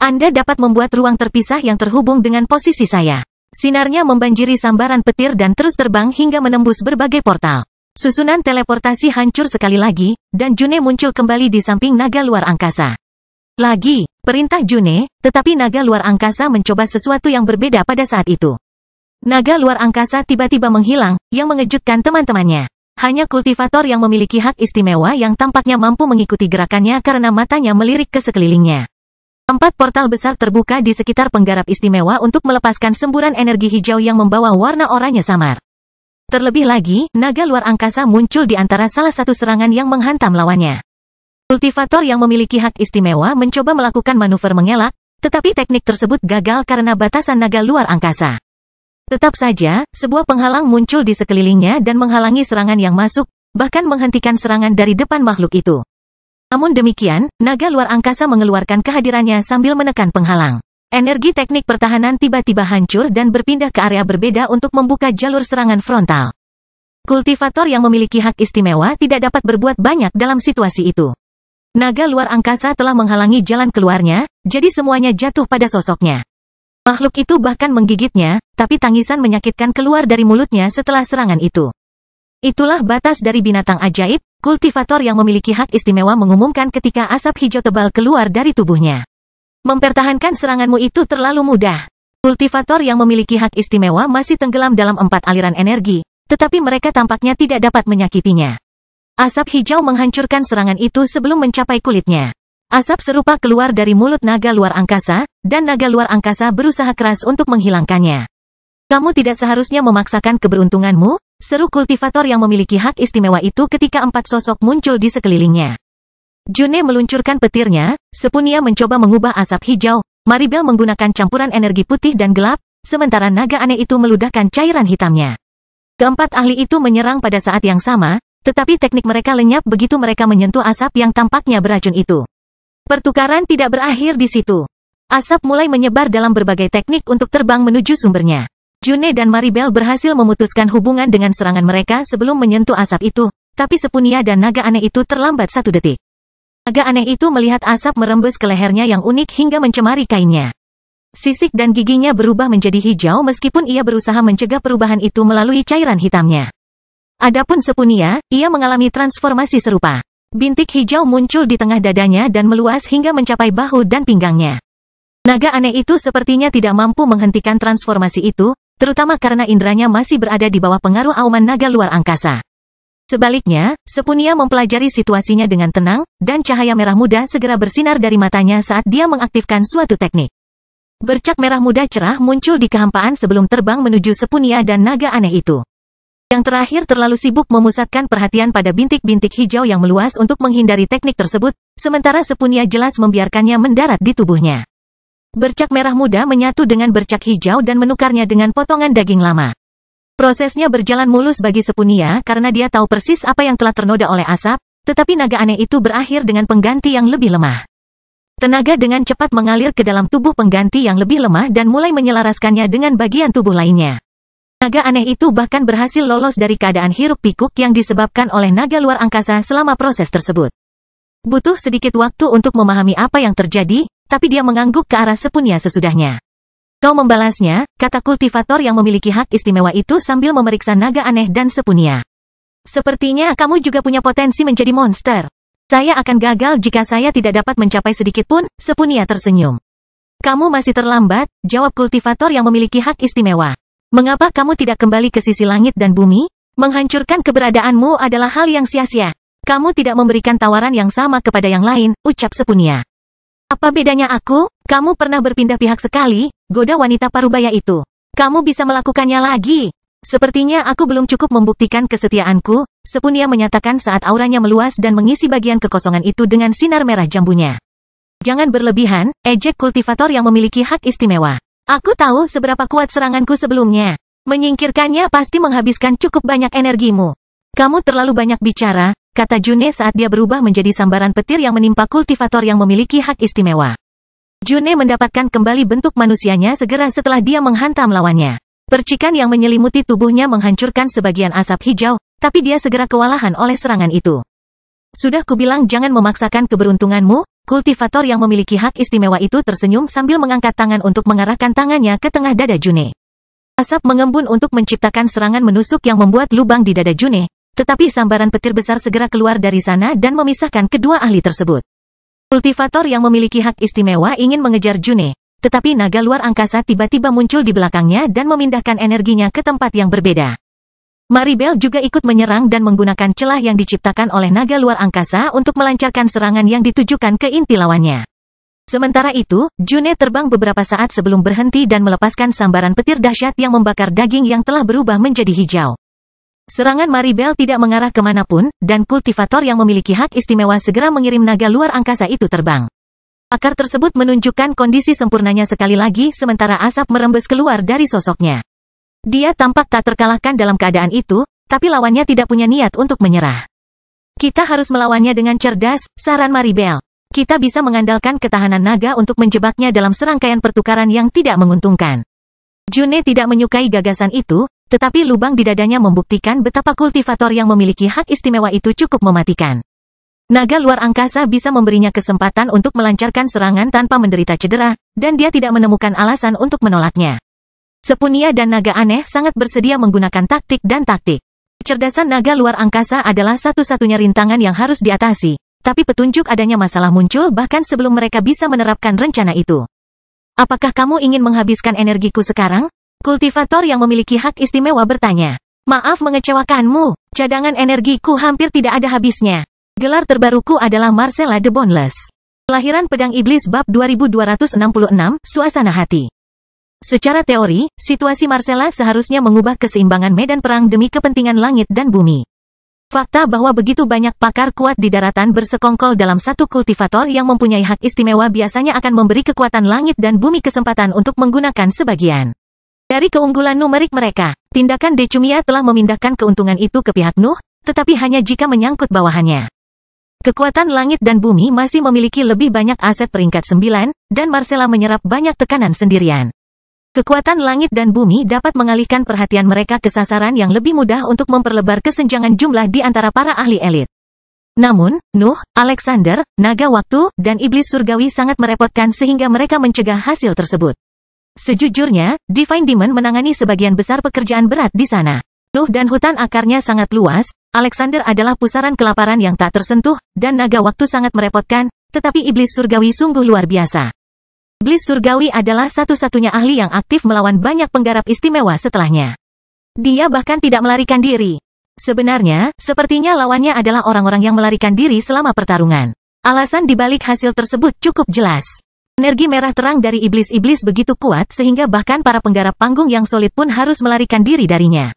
Anda dapat membuat ruang terpisah yang terhubung dengan posisi saya. Sinarnya membanjiri sambaran petir dan terus terbang hingga menembus berbagai portal. Susunan teleportasi hancur sekali lagi, dan June muncul kembali di samping naga luar angkasa. Lagi, perintah June, tetapi naga luar angkasa mencoba sesuatu yang berbeda pada saat itu. Naga luar angkasa tiba-tiba menghilang, yang mengejutkan teman-temannya. Hanya kultivator yang memiliki hak istimewa yang tampaknya mampu mengikuti gerakannya karena matanya melirik ke sekelilingnya. 4 portal besar terbuka di sekitar penggarap istimewa untuk melepaskan semburan energi hijau yang membawa warna oranye samar. Terlebih lagi, naga luar angkasa muncul di antara salah satu serangan yang menghantam lawannya. Kultivator yang memiliki hak istimewa mencoba melakukan manuver mengelak, tetapi teknik tersebut gagal karena batasan naga luar angkasa. Tetap saja, sebuah penghalang muncul di sekelilingnya dan menghalangi serangan yang masuk, bahkan menghentikan serangan dari depan makhluk itu. Namun demikian, naga luar angkasa mengeluarkan kehadirannya sambil menekan penghalang. Energi teknik pertahanan tiba-tiba hancur dan berpindah ke area berbeda untuk membuka jalur serangan frontal. Kultivator yang memiliki hak istimewa tidak dapat berbuat banyak dalam situasi itu. Naga luar angkasa telah menghalangi jalan keluarnya, jadi semuanya jatuh pada sosoknya. Makhluk itu bahkan menggigitnya, tapi tangisan menyakitkan keluar dari mulutnya setelah serangan itu. Itulah batas dari binatang ajaib, kultivator yang memiliki hak istimewa mengumumkan ketika asap hijau tebal keluar dari tubuhnya. Mempertahankan seranganmu itu terlalu mudah. Kultivator yang memiliki hak istimewa masih tenggelam dalam 4 aliran energi, tetapi mereka tampaknya tidak dapat menyakitinya. Asap hijau menghancurkan serangan itu sebelum mencapai kulitnya. Asap serupa keluar dari mulut naga luar angkasa, dan naga luar angkasa berusaha keras untuk menghilangkannya. Kamu tidak seharusnya memaksakan keberuntunganmu, seru kultivator yang memiliki hak istimewa itu ketika 4 sosok muncul di sekelilingnya. June meluncurkan petirnya, Sepunia mencoba mengubah asap hijau, Maribel menggunakan campuran energi putih dan gelap, sementara naga aneh itu meludahkan cairan hitamnya. Keempat ahli itu menyerang pada saat yang sama, tetapi teknik mereka lenyap begitu mereka menyentuh asap yang tampaknya beracun itu. Pertukaran tidak berakhir di situ. Asap mulai menyebar dalam berbagai teknik untuk terbang menuju sumbernya. June dan Maribel berhasil memutuskan hubungan dengan serangan mereka sebelum menyentuh asap itu, tapi Sepunia dan naga aneh itu terlambat 1 detik. Naga aneh itu melihat asap merembes ke lehernya yang unik hingga mencemari kainnya. Sisik dan giginya berubah menjadi hijau meskipun ia berusaha mencegah perubahan itu melalui cairan hitamnya. Adapun Sepunia, ia mengalami transformasi serupa. Bintik hijau muncul di tengah dadanya dan meluas hingga mencapai bahu dan pinggangnya. Naga aneh itu sepertinya tidak mampu menghentikan transformasi itu, terutama karena indranya masih berada di bawah pengaruh auman naga luar angkasa. Sebaliknya, Sepunia mempelajari situasinya dengan tenang, dan cahaya merah muda segera bersinar dari matanya saat dia mengaktifkan suatu teknik. Bercak merah muda cerah muncul di kehampaan sebelum terbang menuju Sepunia dan naga aneh itu. Yang terakhir terlalu sibuk memusatkan perhatian pada bintik-bintik hijau yang meluas untuk menghindari teknik tersebut, sementara Sepunia jelas membiarkannya mendarat di tubuhnya. Bercak merah muda menyatu dengan bercak hijau dan menukarnya dengan potongan daging lama. Prosesnya berjalan mulus bagi Sepunia karena dia tahu persis apa yang telah ternoda oleh asap, tetapi naga aneh itu berakhir dengan pengganti yang lebih lemah. Tenaga dengan cepat mengalir ke dalam tubuh pengganti yang lebih lemah dan mulai menyelaraskannya dengan bagian tubuh lainnya. Naga aneh itu bahkan berhasil lolos dari keadaan hiruk-pikuk yang disebabkan oleh naga luar angkasa selama proses tersebut. Butuh sedikit waktu untuk memahami apa yang terjadi, tapi dia mengangguk ke arah Sepunia sesudahnya. Kau membalasnya, kata kultivator yang memiliki hak istimewa itu sambil memeriksa naga aneh dan Sepunia. Sepertinya kamu juga punya potensi menjadi monster. Saya akan gagal jika saya tidak dapat mencapai sedikit pun, Sepunia tersenyum. Kamu masih terlambat, jawab kultivator yang memiliki hak istimewa. Mengapa kamu tidak kembali ke sisi langit dan bumi? Menghancurkan keberadaanmu adalah hal yang sia-sia. Kamu tidak memberikan tawaran yang sama kepada yang lain, ucap Sepunia. Apa bedanya aku? Kamu pernah berpindah pihak sekali, goda wanita parubaya itu. Kamu bisa melakukannya lagi. Sepertinya aku belum cukup membuktikan kesetiaanku, Sepunia menyatakan saat auranya meluas dan mengisi bagian kekosongan itu dengan sinar merah jambunya. Jangan berlebihan, ejek kultivator yang memiliki hak istimewa. Aku tahu seberapa kuat seranganku sebelumnya. Menyingkirkannya pasti menghabiskan cukup banyak energimu. Kamu terlalu banyak bicara, kata June saat dia berubah menjadi sambaran petir yang menimpa kultivator yang memiliki hak istimewa. June mendapatkan kembali bentuk manusianya segera setelah dia menghantam lawannya. Percikan yang menyelimuti tubuhnya menghancurkan sebagian asap hijau, tapi dia segera kewalahan oleh serangan itu. Sudah kubilang jangan memaksakan keberuntunganmu, kultivator yang memiliki hak istimewa itu tersenyum sambil mengangkat tangan untuk mengarahkan tangannya ke tengah dada June. Asap mengembun untuk menciptakan serangan menusuk yang membuat lubang di dada June. Tetapi sambaran petir besar segera keluar dari sana dan memisahkan kedua ahli tersebut. Kultivator yang memiliki hak istimewa ingin mengejar June, tetapi naga luar angkasa tiba-tiba muncul di belakangnya dan memindahkan energinya ke tempat yang berbeda. Maribel juga ikut menyerang dan menggunakan celah yang diciptakan oleh naga luar angkasa untuk melancarkan serangan yang ditujukan ke inti lawannya. Sementara itu, June terbang beberapa saat sebelum berhenti dan melepaskan sambaran petir dahsyat yang membakar daging yang telah berubah menjadi hijau. Serangan Maribel tidak mengarah kemanapun, dan kultivator yang memiliki hak istimewa segera mengirim naga luar angkasa itu terbang. Akar tersebut menunjukkan kondisi sempurnanya sekali lagi sementara asap merembes keluar dari sosoknya. Dia tampak tak terkalahkan dalam keadaan itu, tapi lawannya tidak punya niat untuk menyerah. Kita harus melawannya dengan cerdas, saran Maribel. Kita bisa mengandalkan ketahanan naga untuk menjebaknya dalam serangkaian pertukaran yang tidak menguntungkan. June tidak menyukai gagasan itu, tetapi lubang di dadanya membuktikan betapa kultivator yang memiliki hak istimewa itu cukup mematikan. Naga luar angkasa bisa memberinya kesempatan untuk melancarkan serangan tanpa menderita cedera, dan dia tidak menemukan alasan untuk menolaknya. Sepunia dan naga aneh sangat bersedia menggunakan taktik dan taktik. Kecerdasan naga luar angkasa adalah satu-satunya rintangan yang harus diatasi, tapi petunjuk adanya masalah muncul bahkan sebelum mereka bisa menerapkan rencana itu. Apakah kamu ingin menghabiskan energiku sekarang? Kultivator yang memiliki hak istimewa bertanya. Maaf mengecewakanmu, cadangan energiku hampir tidak ada habisnya. Gelar terbaruku adalah Marcella the Boneless. Kelahiran Pedang Iblis bab 2266, Suasana Hati. Secara teori, situasi Marcella seharusnya mengubah keseimbangan medan perang demi kepentingan langit dan bumi. Fakta bahwa begitu banyak pakar kuat di daratan bersekongkol dalam satu kultivator yang mempunyai hak istimewa biasanya akan memberi kekuatan langit dan bumi kesempatan untuk menggunakan sebagian dari keunggulan numerik mereka. Tindakan Decumia telah memindahkan keuntungan itu ke pihak Nuh, tetapi hanya jika menyangkut bawahannya. Kekuatan langit dan bumi masih memiliki lebih banyak aset peringkat 9, dan Marcella menyerap banyak tekanan sendirian. Kekuatan langit dan bumi dapat mengalihkan perhatian mereka ke sasaran yang lebih mudah untuk memperlebar kesenjangan jumlah di antara para ahli elit. Namun, Nuh, Alexander, Naga Waktu, dan Iblis Surgawi sangat merepotkan sehingga mereka mencegah hasil tersebut. Sejujurnya, Divine Demon menangani sebagian besar pekerjaan berat di sana. Nuh dan hutan akarnya sangat luas, Alexander adalah pusaran kelaparan yang tak tersentuh, dan Naga Waktu sangat merepotkan, tetapi Iblis Surgawi sungguh luar biasa. Iblis Surgawi adalah satu-satunya ahli yang aktif melawan banyak penggarap istimewa setelahnya. Dia bahkan tidak melarikan diri. Sebenarnya, sepertinya lawannya adalah orang-orang yang melarikan diri selama pertarungan. Alasan dibalik hasil tersebut cukup jelas. Energi merah terang dari iblis-iblis begitu kuat sehingga bahkan para penggarap panggung yang solid pun harus melarikan diri darinya.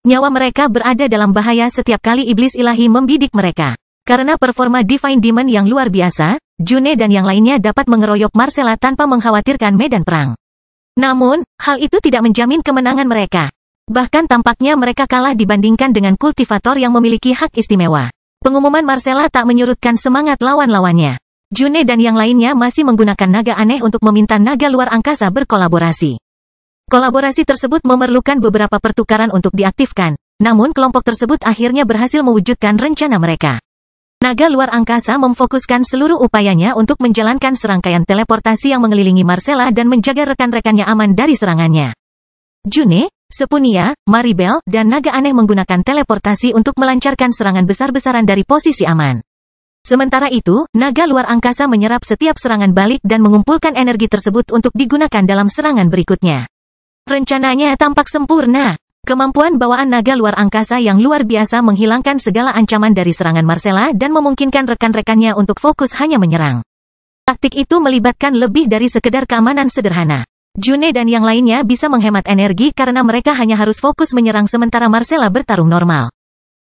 Nyawa mereka berada dalam bahaya setiap kali iblis ilahi membidik mereka. Karena performa Divine Demon yang luar biasa, June dan yang lainnya dapat mengeroyok Marcella tanpa mengkhawatirkan medan perang. Namun, hal itu tidak menjamin kemenangan mereka. Bahkan tampaknya mereka kalah dibandingkan dengan kultivator yang memiliki hak istimewa. Pengumuman Marcella tak menyurutkan semangat lawan-lawannya. June dan yang lainnya masih menggunakan naga aneh untuk meminta naga luar angkasa berkolaborasi. Kolaborasi tersebut memerlukan beberapa pertukaran untuk diaktifkan, namun kelompok tersebut akhirnya berhasil mewujudkan rencana mereka. Naga luar angkasa memfokuskan seluruh upayanya untuk menjalankan serangkaian teleportasi yang mengelilingi Marcella dan menjaga rekan-rekannya aman dari serangannya. June, Sepunia, Maribel, dan naga aneh menggunakan teleportasi untuk melancarkan serangan besar-besaran dari posisi aman. Sementara itu, naga luar angkasa menyerap setiap serangan balik dan mengumpulkan energi tersebut untuk digunakan dalam serangan berikutnya. Rencananya tampak sempurna. Kemampuan bawaan naga luar angkasa yang luar biasa menghilangkan segala ancaman dari serangan Marcella dan memungkinkan rekan-rekannya untuk fokus hanya menyerang. Taktik itu melibatkan lebih dari sekedar keamanan sederhana. June dan yang lainnya bisa menghemat energi karena mereka hanya harus fokus menyerang sementara Marcella bertarung normal.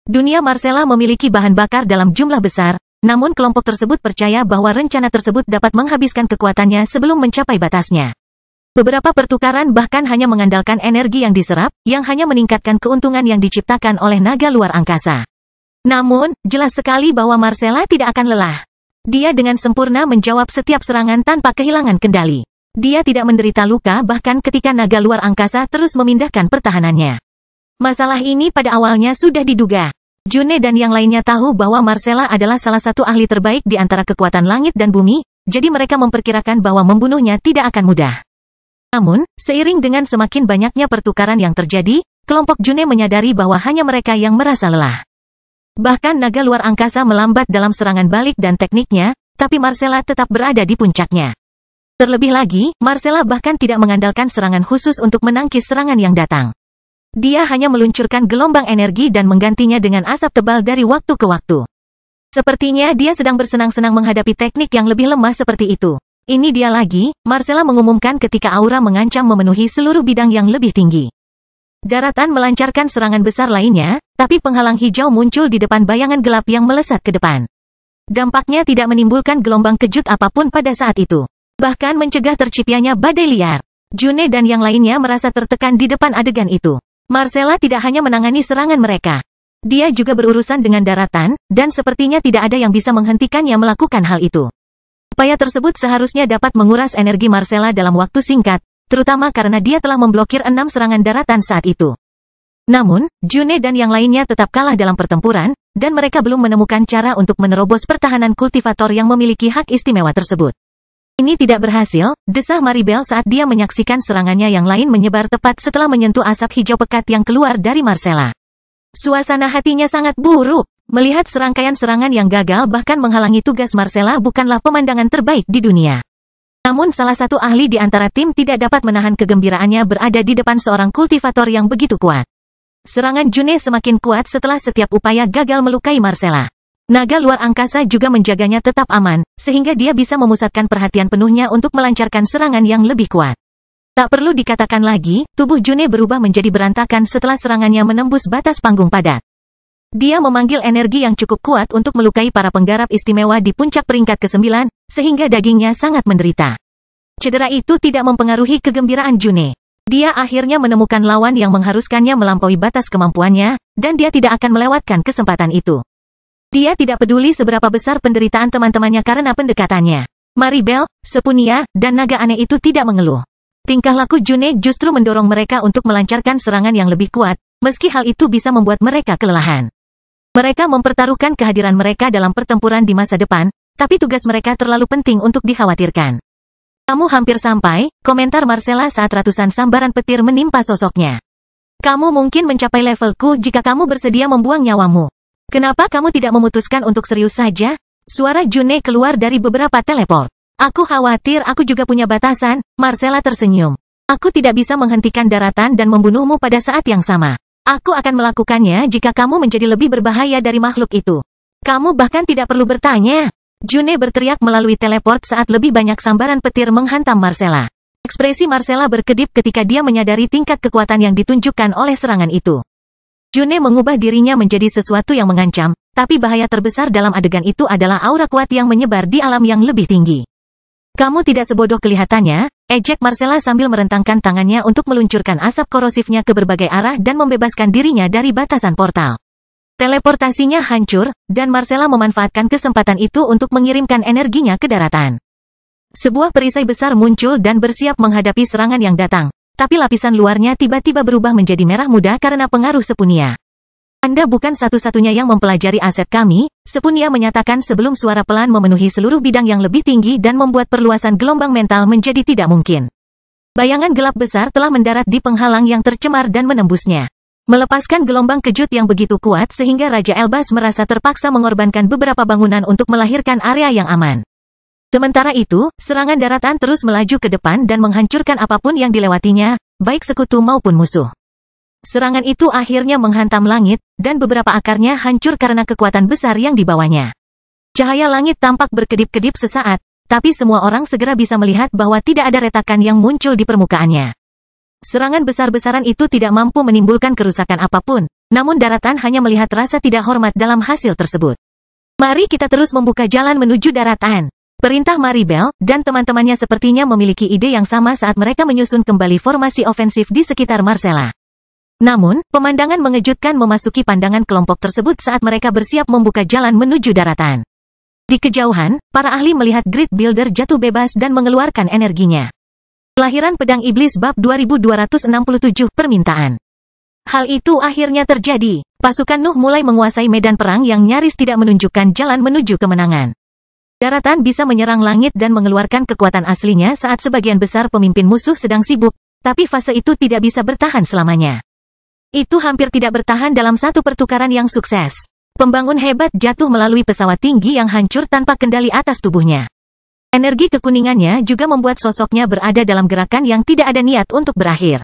Dunia Marcella memiliki bahan bakar dalam jumlah besar, namun kelompok tersebut percaya bahwa rencana tersebut dapat menghabiskan kekuatannya sebelum mencapai batasnya. Beberapa pertukaran bahkan hanya mengandalkan energi yang diserap, yang hanya meningkatkan keuntungan yang diciptakan oleh naga luar angkasa. Namun, jelas sekali bahwa Marcella tidak akan lelah. Dia dengan sempurna menjawab setiap serangan tanpa kehilangan kendali. Dia tidak menderita luka bahkan ketika naga luar angkasa terus memindahkan pertahanannya. Masalah ini pada awalnya sudah diduga. June dan yang lainnya tahu bahwa Marcella adalah salah satu ahli terbaik di antara kekuatan langit dan bumi, jadi mereka memperkirakan bahwa membunuhnya tidak akan mudah. Namun, seiring dengan semakin banyaknya pertukaran yang terjadi, kelompok June menyadari bahwa hanya mereka yang merasa lelah. Bahkan naga luar angkasa melambat dalam serangan balik dan tekniknya, tapi Marcella tetap berada di puncaknya. Terlebih lagi, Marcella bahkan tidak mengandalkan serangan khusus untuk menangkis serangan yang datang. Dia hanya meluncurkan gelombang energi dan menggantinya dengan asap tebal dari waktu ke waktu. Sepertinya dia sedang bersenang-senang menghadapi teknik yang lebih lemah seperti itu. Ini dia lagi, Marcella mengumumkan ketika aura mengancam memenuhi seluruh bidang yang lebih tinggi. Daratan melancarkan serangan besar lainnya, tapi penghalang hijau muncul di depan bayangan gelap yang melesat ke depan. Dampaknya tidak menimbulkan gelombang kejut apapun pada saat itu. Bahkan mencegah terciptanya badai liar. June dan yang lainnya merasa tertekan di depan adegan itu. Marcella tidak hanya menangani serangan mereka. Dia juga berurusan dengan daratan, dan sepertinya tidak ada yang bisa menghentikannya melakukan hal itu. Upaya tersebut seharusnya dapat menguras energi Marcella dalam waktu singkat, terutama karena dia telah memblokir 6 serangan daratan saat itu. Namun, June dan yang lainnya tetap kalah dalam pertempuran, dan mereka belum menemukan cara untuk menerobos pertahanan kultivator yang memiliki hak istimewa tersebut. Ini tidak berhasil, desah Maribel saat dia menyaksikan serangannya yang lain menyebar tepat setelah menyentuh asap hijau pekat yang keluar dari Marcella. Suasana hatinya sangat buruk. Melihat serangkaian serangan yang gagal bahkan menghalangi tugas Marcella bukanlah pemandangan terbaik di dunia. Namun salah satu ahli di antara tim tidak dapat menahan kegembiraannya berada di depan seorang kultivator yang begitu kuat. Serangan June semakin kuat setelah setiap upaya gagal melukai Marcella. Naga luar angkasa juga menjaganya tetap aman, sehingga dia bisa memusatkan perhatian penuhnya untuk melancarkan serangan yang lebih kuat. Tak perlu dikatakan lagi, tubuh June berubah menjadi berantakan setelah serangannya menembus batas panggung padat. Dia memanggil energi yang cukup kuat untuk melukai para penggarap istimewa di puncak peringkat ke-9, sehingga dagingnya sangat menderita. Cedera itu tidak mempengaruhi kegembiraan June. Dia akhirnya menemukan lawan yang mengharuskannya melampaui batas kemampuannya, dan dia tidak akan melewatkan kesempatan itu. Dia tidak peduli seberapa besar penderitaan teman-temannya karena pendekatannya. Maribel, Sepunia, dan naga aneh itu tidak mengeluh. Tingkah laku June justru mendorong mereka untuk melancarkan serangan yang lebih kuat, meski hal itu bisa membuat mereka kelelahan. Mereka mempertaruhkan kehadiran mereka dalam pertempuran di masa depan, tapi tugas mereka terlalu penting untuk dikhawatirkan. Kamu hampir sampai, komentar Marcella saat ratusan sambaran petir menimpa sosoknya. Kamu mungkin mencapai levelku jika kamu bersedia membuang nyawamu. Kenapa kamu tidak memutuskan untuk serius saja? Suara June keluar dari beberapa teleport. Aku khawatir aku juga punya batasan, Marcella tersenyum. Aku tidak bisa menghentikan daratan dan membunuhmu pada saat yang sama. Aku akan melakukannya jika kamu menjadi lebih berbahaya dari makhluk itu. Kamu bahkan tidak perlu bertanya. June berteriak melalui teleport saat lebih banyak sambaran petir menghantam Marcella. Ekspresi Marcella berkedip ketika dia menyadari tingkat kekuatan yang ditunjukkan oleh serangan itu. June mengubah dirinya menjadi sesuatu yang mengancam, tapi bahaya terbesar dalam adegan itu adalah aura kuat yang menyebar di alam yang lebih tinggi. Kamu tidak sebodoh kelihatannya, ejek Marcella sambil merentangkan tangannya untuk meluncurkan asap korosifnya ke berbagai arah dan membebaskan dirinya dari batasan portal. Teleportasinya hancur, dan Marcella memanfaatkan kesempatan itu untuk mengirimkan energinya ke daratan. Sebuah perisai besar muncul dan bersiap menghadapi serangan yang datang, tapi lapisan luarnya tiba-tiba berubah menjadi merah muda karena pengaruh Sepunia. Anda bukan satu-satunya yang mempelajari aset kami, Sepunia menyatakan sebelum suara pelan memenuhi seluruh bidang yang lebih tinggi dan membuat perluasan gelombang mental menjadi tidak mungkin. Bayangan gelap besar telah mendarat di penghalang yang tercemar dan menembusnya. Melepaskan gelombang kejut yang begitu kuat sehingga Raja Elbas merasa terpaksa mengorbankan beberapa bangunan untuk melahirkan area yang aman. Sementara itu, serangan daratan terus melaju ke depan dan menghancurkan apapun yang dilewatinya, baik sekutu maupun musuh. Serangan itu akhirnya menghantam langit, dan beberapa akarnya hancur karena kekuatan besar yang dibawanya. Cahaya langit tampak berkedip-kedip sesaat, tapi semua orang segera bisa melihat bahwa tidak ada retakan yang muncul di permukaannya. Serangan besar-besaran itu tidak mampu menimbulkan kerusakan apapun, namun daratan hanya melihat rasa tidak hormat dalam hasil tersebut. Mari kita terus membuka jalan menuju daratan. Perintah Maribel, dan teman-temannya sepertinya memiliki ide yang sama saat mereka menyusun kembali formasi ofensif di sekitar Marcella. Namun, pemandangan mengejutkan memasuki pandangan kelompok tersebut saat mereka bersiap membuka jalan menuju daratan. Di kejauhan, para ahli melihat Grid Builder jatuh bebas dan mengeluarkan energinya. Kelahiran Pedang Iblis Bab 2267 Permintaan. Hal itu akhirnya terjadi. Pasukan Nuh mulai menguasai medan perang yang nyaris tidak menunjukkan jalan menuju kemenangan. Daratan bisa menyerang langit dan mengeluarkan kekuatan aslinya saat sebagian besar pemimpin musuh sedang sibuk, tapi fase itu tidak bisa bertahan selamanya. Itu hampir tidak bertahan dalam satu pertukaran yang sukses. Pembangun hebat jatuh melalui pesawat tinggi yang hancur tanpa kendali atas tubuhnya. Energi kekuningannya juga membuat sosoknya berada dalam gerakan yang tidak ada niat untuk berakhir.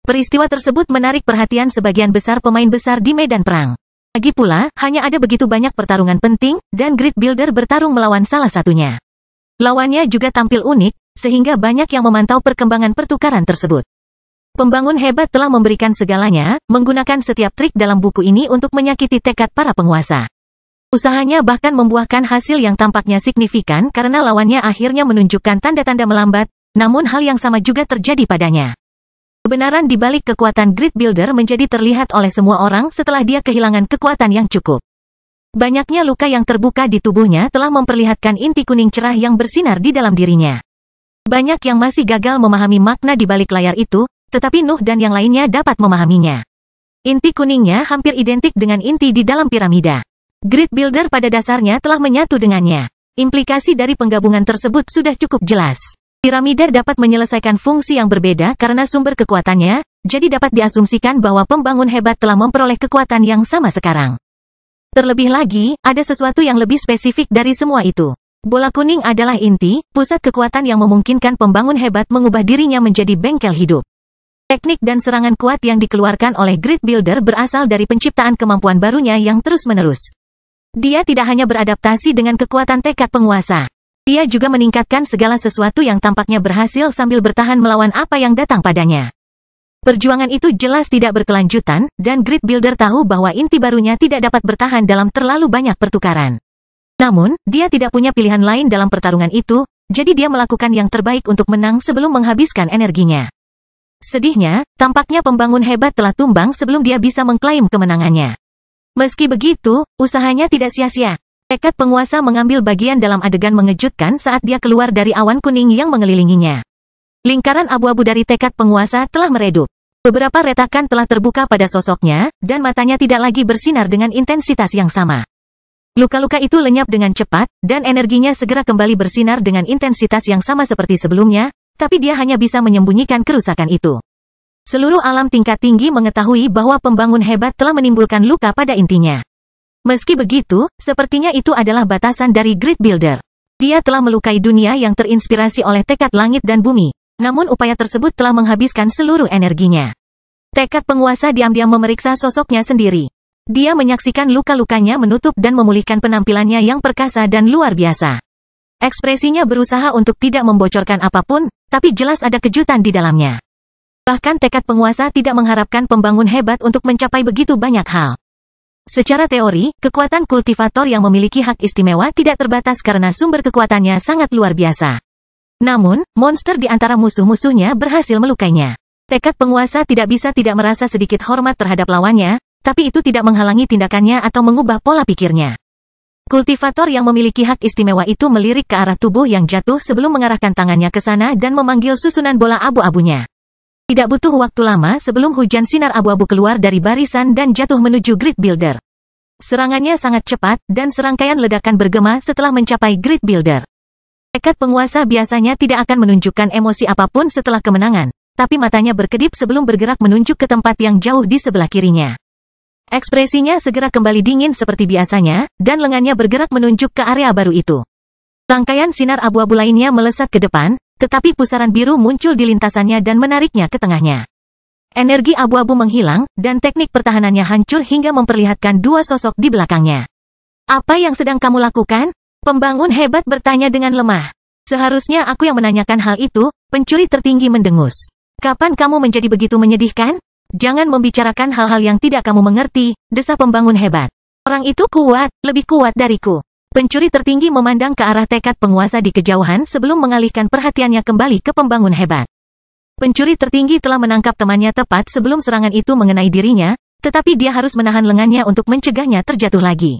Peristiwa tersebut menarik perhatian sebagian besar pemain besar di medan perang. Lagi pula, hanya ada begitu banyak pertarungan penting, dan Grid Builder bertarung melawan salah satunya. Lawannya juga tampil unik, sehingga banyak yang memantau perkembangan pertukaran tersebut. Pembangun hebat telah memberikan segalanya, menggunakan setiap trik dalam buku ini untuk menyakiti tekad para penguasa. Usahanya bahkan membuahkan hasil yang tampaknya signifikan karena lawannya akhirnya menunjukkan tanda-tanda melambat, namun hal yang sama juga terjadi padanya. Kebenaran di balik kekuatan Grid Builder menjadi terlihat oleh semua orang setelah dia kehilangan kekuatan yang cukup. Banyaknya luka yang terbuka di tubuhnya telah memperlihatkan inti kuning cerah yang bersinar di dalam dirinya. Banyak yang masih gagal memahami makna di balik layar itu, tetapi Nuh dan yang lainnya dapat memahaminya. Inti kuningnya hampir identik dengan inti di dalam piramida. Grid Builder pada dasarnya telah menyatu dengannya. Implikasi dari penggabungan tersebut sudah cukup jelas. Piramida dapat menyelesaikan fungsi yang berbeda karena sumber kekuatannya, jadi dapat diasumsikan bahwa pembangun hebat telah memperoleh kekuatan yang sama sekarang. Terlebih lagi, ada sesuatu yang lebih spesifik dari semua itu. Bola kuning adalah inti, pusat kekuatan yang memungkinkan pembangun hebat mengubah dirinya menjadi bengkel hidup. Teknik dan serangan kuat yang dikeluarkan oleh Grid Builder berasal dari penciptaan kemampuan barunya yang terus-menerus. Dia tidak hanya beradaptasi dengan kekuatan tekad penguasa. Dia juga meningkatkan segala sesuatu yang tampaknya berhasil sambil bertahan melawan apa yang datang padanya. Perjuangan itu jelas tidak berkelanjutan, dan Grid Builder tahu bahwa inti barunya tidak dapat bertahan dalam terlalu banyak pertukaran. Namun, dia tidak punya pilihan lain dalam pertarungan itu, jadi dia melakukan yang terbaik untuk menang sebelum menghabiskan energinya. Sedihnya, tampaknya pembangun hebat telah tumbang sebelum dia bisa mengklaim kemenangannya. Meski begitu, usahanya tidak sia-sia. Tekad penguasa mengambil bagian dalam adegan mengejutkan saat dia keluar dari awan kuning yang mengelilinginya. Lingkaran abu-abu dari tekad penguasa telah meredup. Beberapa retakan telah terbuka pada sosoknya, dan matanya tidak lagi bersinar dengan intensitas yang sama. Luka-luka itu lenyap dengan cepat, dan energinya segera kembali bersinar dengan intensitas yang sama seperti sebelumnya, tapi dia hanya bisa menyembunyikan kerusakan itu. Seluruh alam tingkat tinggi mengetahui bahwa pembangun hebat telah menimbulkan luka pada intinya. Meski begitu, sepertinya itu adalah batasan dari Grid Builder. Dia telah melukai dunia yang terinspirasi oleh tekad langit dan bumi, namun upaya tersebut telah menghabiskan seluruh energinya. Tekad penguasa diam-diam memeriksa sosoknya sendiri. Dia menyaksikan luka-lukanya menutup dan memulihkan penampilannya yang perkasa dan luar biasa. Ekspresinya berusaha untuk tidak membocorkan apapun, tapi jelas ada kejutan di dalamnya. Bahkan tekad penguasa tidak mengharapkan pembangun hebat untuk mencapai begitu banyak hal. Secara teori, kekuatan kultivator yang memiliki hak istimewa tidak terbatas karena sumber kekuatannya sangat luar biasa. Namun, monster di antara musuh-musuhnya berhasil melukainya. Tekad penguasa tidak bisa tidak merasa sedikit hormat terhadap lawannya, tapi itu tidak menghalangi tindakannya atau mengubah pola pikirnya. Kultivator yang memiliki hak istimewa itu melirik ke arah tubuh yang jatuh sebelum mengarahkan tangannya ke sana dan memanggil susunan bola abu-abunya. Tidak butuh waktu lama sebelum hujan sinar abu-abu keluar dari barisan dan jatuh menuju Grid Builder. Serangannya sangat cepat, dan serangkaian ledakan bergema setelah mencapai Grid Builder. Tekad penguasa biasanya tidak akan menunjukkan emosi apapun setelah kemenangan, tapi matanya berkedip sebelum bergerak menunjuk ke tempat yang jauh di sebelah kirinya. Ekspresinya segera kembali dingin seperti biasanya, dan lengannya bergerak menunjuk ke area baru itu. Rangkaian sinar abu-abu lainnya melesat ke depan, tetapi pusaran biru muncul di lintasannya dan menariknya ke tengahnya. Energi abu-abu menghilang, dan teknik pertahanannya hancur hingga memperlihatkan dua sosok di belakangnya. Apa yang sedang kamu lakukan? Pembangun hebat bertanya dengan lemah. Seharusnya aku yang menanyakan hal itu, pencuri tertinggi mendengus. Kapan kamu menjadi begitu menyedihkan? Jangan membicarakan hal-hal yang tidak kamu mengerti, desa pembangun hebat. Orang itu kuat, lebih kuat dariku. Pencuri tertinggi memandang ke arah tekad penguasa di kejauhan sebelum mengalihkan perhatiannya kembali ke pembangun hebat. Pencuri tertinggi telah menangkap temannya tepat sebelum serangan itu mengenai dirinya, tetapi dia harus menahan lengannya untuk mencegahnya terjatuh lagi.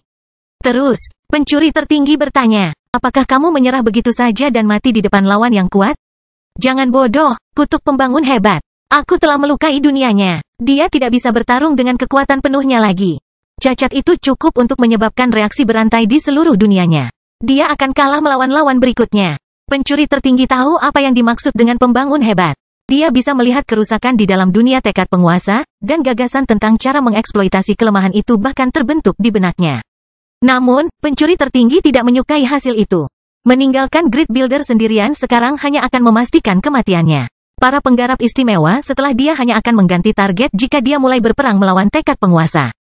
Terus, pencuri tertinggi bertanya, apakah kamu menyerah begitu saja dan mati di depan lawan yang kuat? Jangan bodoh, kutuk pembangun hebat. Aku telah melukai dunianya. Dia tidak bisa bertarung dengan kekuatan penuhnya lagi. Cacat itu cukup untuk menyebabkan reaksi berantai di seluruh dunianya. Dia akan kalah melawan lawan berikutnya. Pencuri tertinggi tahu apa yang dimaksud dengan pembangun hebat. Dia bisa melihat kerusakan di dalam dunia tekad penguasa, dan gagasan tentang cara mengeksploitasi kelemahan itu bahkan terbentuk di benaknya. Namun, pencuri tertinggi tidak menyukai hasil itu. Meninggalkan Grid Builder sendirian sekarang hanya akan memastikan kematiannya. Para penggarap istimewa setelah dia hanya akan mengganti target jika dia mulai berperang melawan tekad penguasa.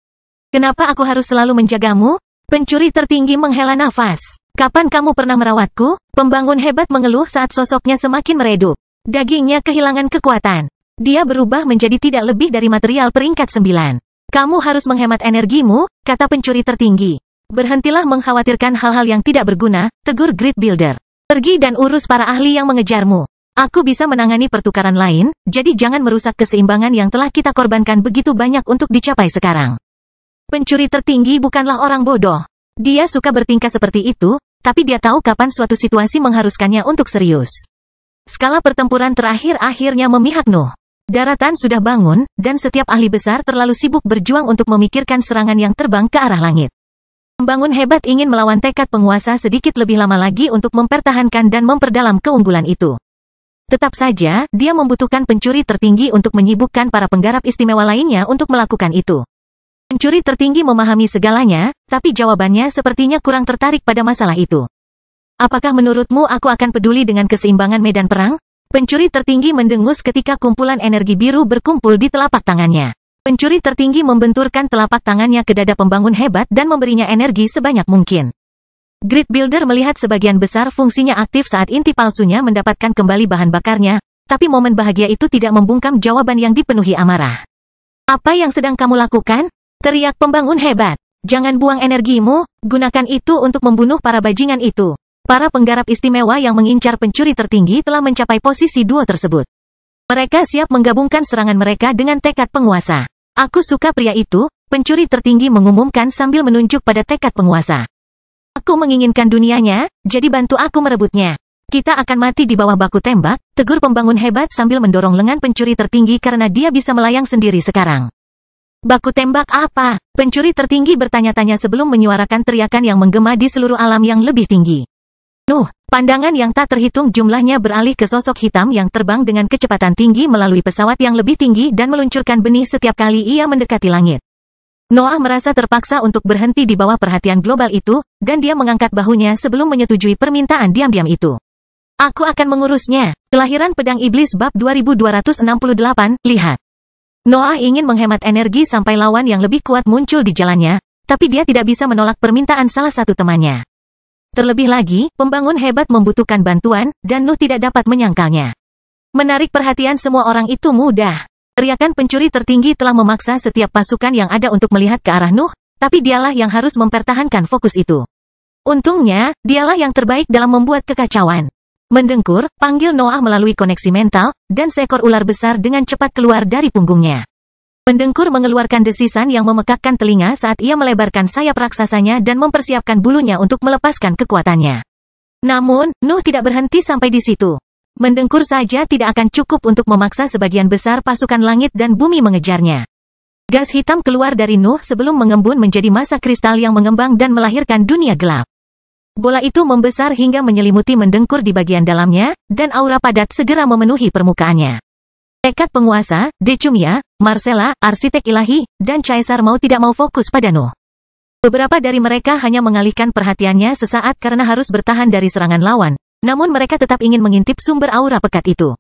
Kenapa aku harus selalu menjagamu? Pencuri tertinggi menghela nafas. Kapan kamu pernah merawatku? Pembangun hebat mengeluh saat sosoknya semakin meredup. Dagingnya kehilangan kekuatan. Dia berubah menjadi tidak lebih dari material peringkat 9. Kamu harus menghemat energimu, kata pencuri tertinggi. Berhentilah mengkhawatirkan hal-hal yang tidak berguna, tegur Grid Builder. Pergi dan urus para ahli yang mengejarmu. Aku bisa menangani pertukaran lain, jadi jangan merusak keseimbangan yang telah kita korbankan begitu banyak untuk dicapai sekarang. Pencuri tertinggi bukanlah orang bodoh. Dia suka bertingkah seperti itu, tapi dia tahu kapan suatu situasi mengharuskannya untuk serius. Skala pertempuran terakhir akhirnya memihak Nuh. Daratan sudah bangun, dan setiap ahli besar terlalu sibuk berjuang untuk memikirkan serangan yang terbang ke arah langit. Pembangun hebat ingin melawan tekad penguasa sedikit lebih lama lagi untuk mempertahankan dan memperdalam keunggulan itu. Tetap saja, dia membutuhkan pencuri tertinggi untuk menyibukkan para penggarap istimewa lainnya untuk melakukan itu. Pencuri tertinggi memahami segalanya, tapi jawabannya sepertinya kurang tertarik pada masalah itu. Apakah menurutmu aku akan peduli dengan keseimbangan medan perang? Pencuri tertinggi mendengus ketika kumpulan energi biru berkumpul di telapak tangannya. Pencuri tertinggi membenturkan telapak tangannya ke dada pembangun hebat dan memberinya energi sebanyak mungkin. Grid Builder melihat sebagian besar fungsinya aktif saat inti palsunya mendapatkan kembali bahan bakarnya, tapi momen bahagia itu tidak membungkam jawaban yang dipenuhi amarah. Apa yang sedang kamu lakukan? Teriak pembangun hebat. Jangan buang energimu, gunakan itu untuk membunuh para bajingan itu. Para penggarap istimewa yang mengincar pencuri tertinggi telah mencapai posisi duo tersebut. Mereka siap menggabungkan serangan mereka dengan tekad penguasa. Aku suka pria itu, pencuri tertinggi mengumumkan sambil menunjuk pada tekad penguasa. Aku menginginkan dunianya, jadi bantu aku merebutnya. Kita akan mati di bawah baku tembak, tegur pembangun hebat sambil mendorong lengan pencuri tertinggi karena dia bisa melayang sendiri sekarang. Baku tembak apa? Pencuri tertinggi bertanya-tanya sebelum menyuarakan teriakan yang menggema di seluruh alam yang lebih tinggi. Nuh, pandangan yang tak terhitung jumlahnya beralih ke sosok hitam yang terbang dengan kecepatan tinggi melalui pesawat yang lebih tinggi dan meluncurkan benih setiap kali ia mendekati langit. Noah merasa terpaksa untuk berhenti di bawah perhatian global itu, dan dia mengangkat bahunya sebelum menyetujui permintaan diam-diam itu. Aku akan mengurusnya. Kelahiran Pedang Iblis Bab 2268, lihat. Noah ingin menghemat energi sampai lawan yang lebih kuat muncul di jalannya, tapi dia tidak bisa menolak permintaan salah satu temannya. Terlebih lagi, pembangun hebat membutuhkan bantuan, dan Nuh tidak dapat menyangkalnya. Menarik perhatian semua orang itu mudah. Teriakan pencuri tertinggi telah memaksa setiap pasukan yang ada untuk melihat ke arah Nuh, tapi dialah yang harus mempertahankan fokus itu. Untungnya, dialah yang terbaik dalam membuat kekacauan. Mendengkur, panggil Noah melalui koneksi mental, dan seekor ular besar dengan cepat keluar dari punggungnya. Mendengkur mengeluarkan desisan yang memekakkan telinga saat ia melebarkan sayap raksasanya dan mempersiapkan bulunya untuk melepaskan kekuatannya. Namun, Nuh tidak berhenti sampai di situ. Mendengkur saja tidak akan cukup untuk memaksa sebagian besar pasukan langit dan bumi mengejarnya. Gas hitam keluar dari Nuh sebelum mengembun menjadi massa kristal yang mengembang dan melahirkan dunia gelap. Bola itu membesar hingga menyelimuti mendengkur di bagian dalamnya, dan aura padat segera memenuhi permukaannya. Tekad penguasa, Decumia, Marcella, arsitek ilahi, dan Caesar mau tidak mau fokus pada Nuh. Beberapa dari mereka hanya mengalihkan perhatiannya sesaat karena harus bertahan dari serangan lawan, namun mereka tetap ingin mengintip sumber aura pekat itu.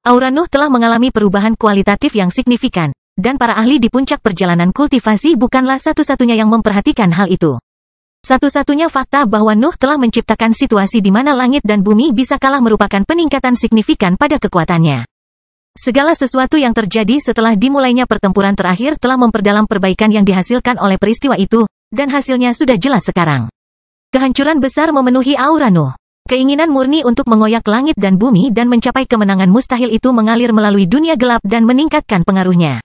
Aura Nuh telah mengalami perubahan kualitatif yang signifikan, dan para ahli di puncak perjalanan kultivasi bukanlah satu-satunya yang memperhatikan hal itu. Satu-satunya fakta bahwa Nuh telah menciptakan situasi di mana langit dan bumi bisa kalah merupakan peningkatan signifikan pada kekuatannya. Segala sesuatu yang terjadi setelah dimulainya pertempuran terakhir telah memperdalam perbaikan yang dihasilkan oleh peristiwa itu, dan hasilnya sudah jelas sekarang. Kehancuran besar memenuhi aura Nuh. Keinginan murni untuk mengoyak langit dan bumi dan mencapai kemenangan mustahil itu mengalir melalui dunia gelap dan meningkatkan pengaruhnya.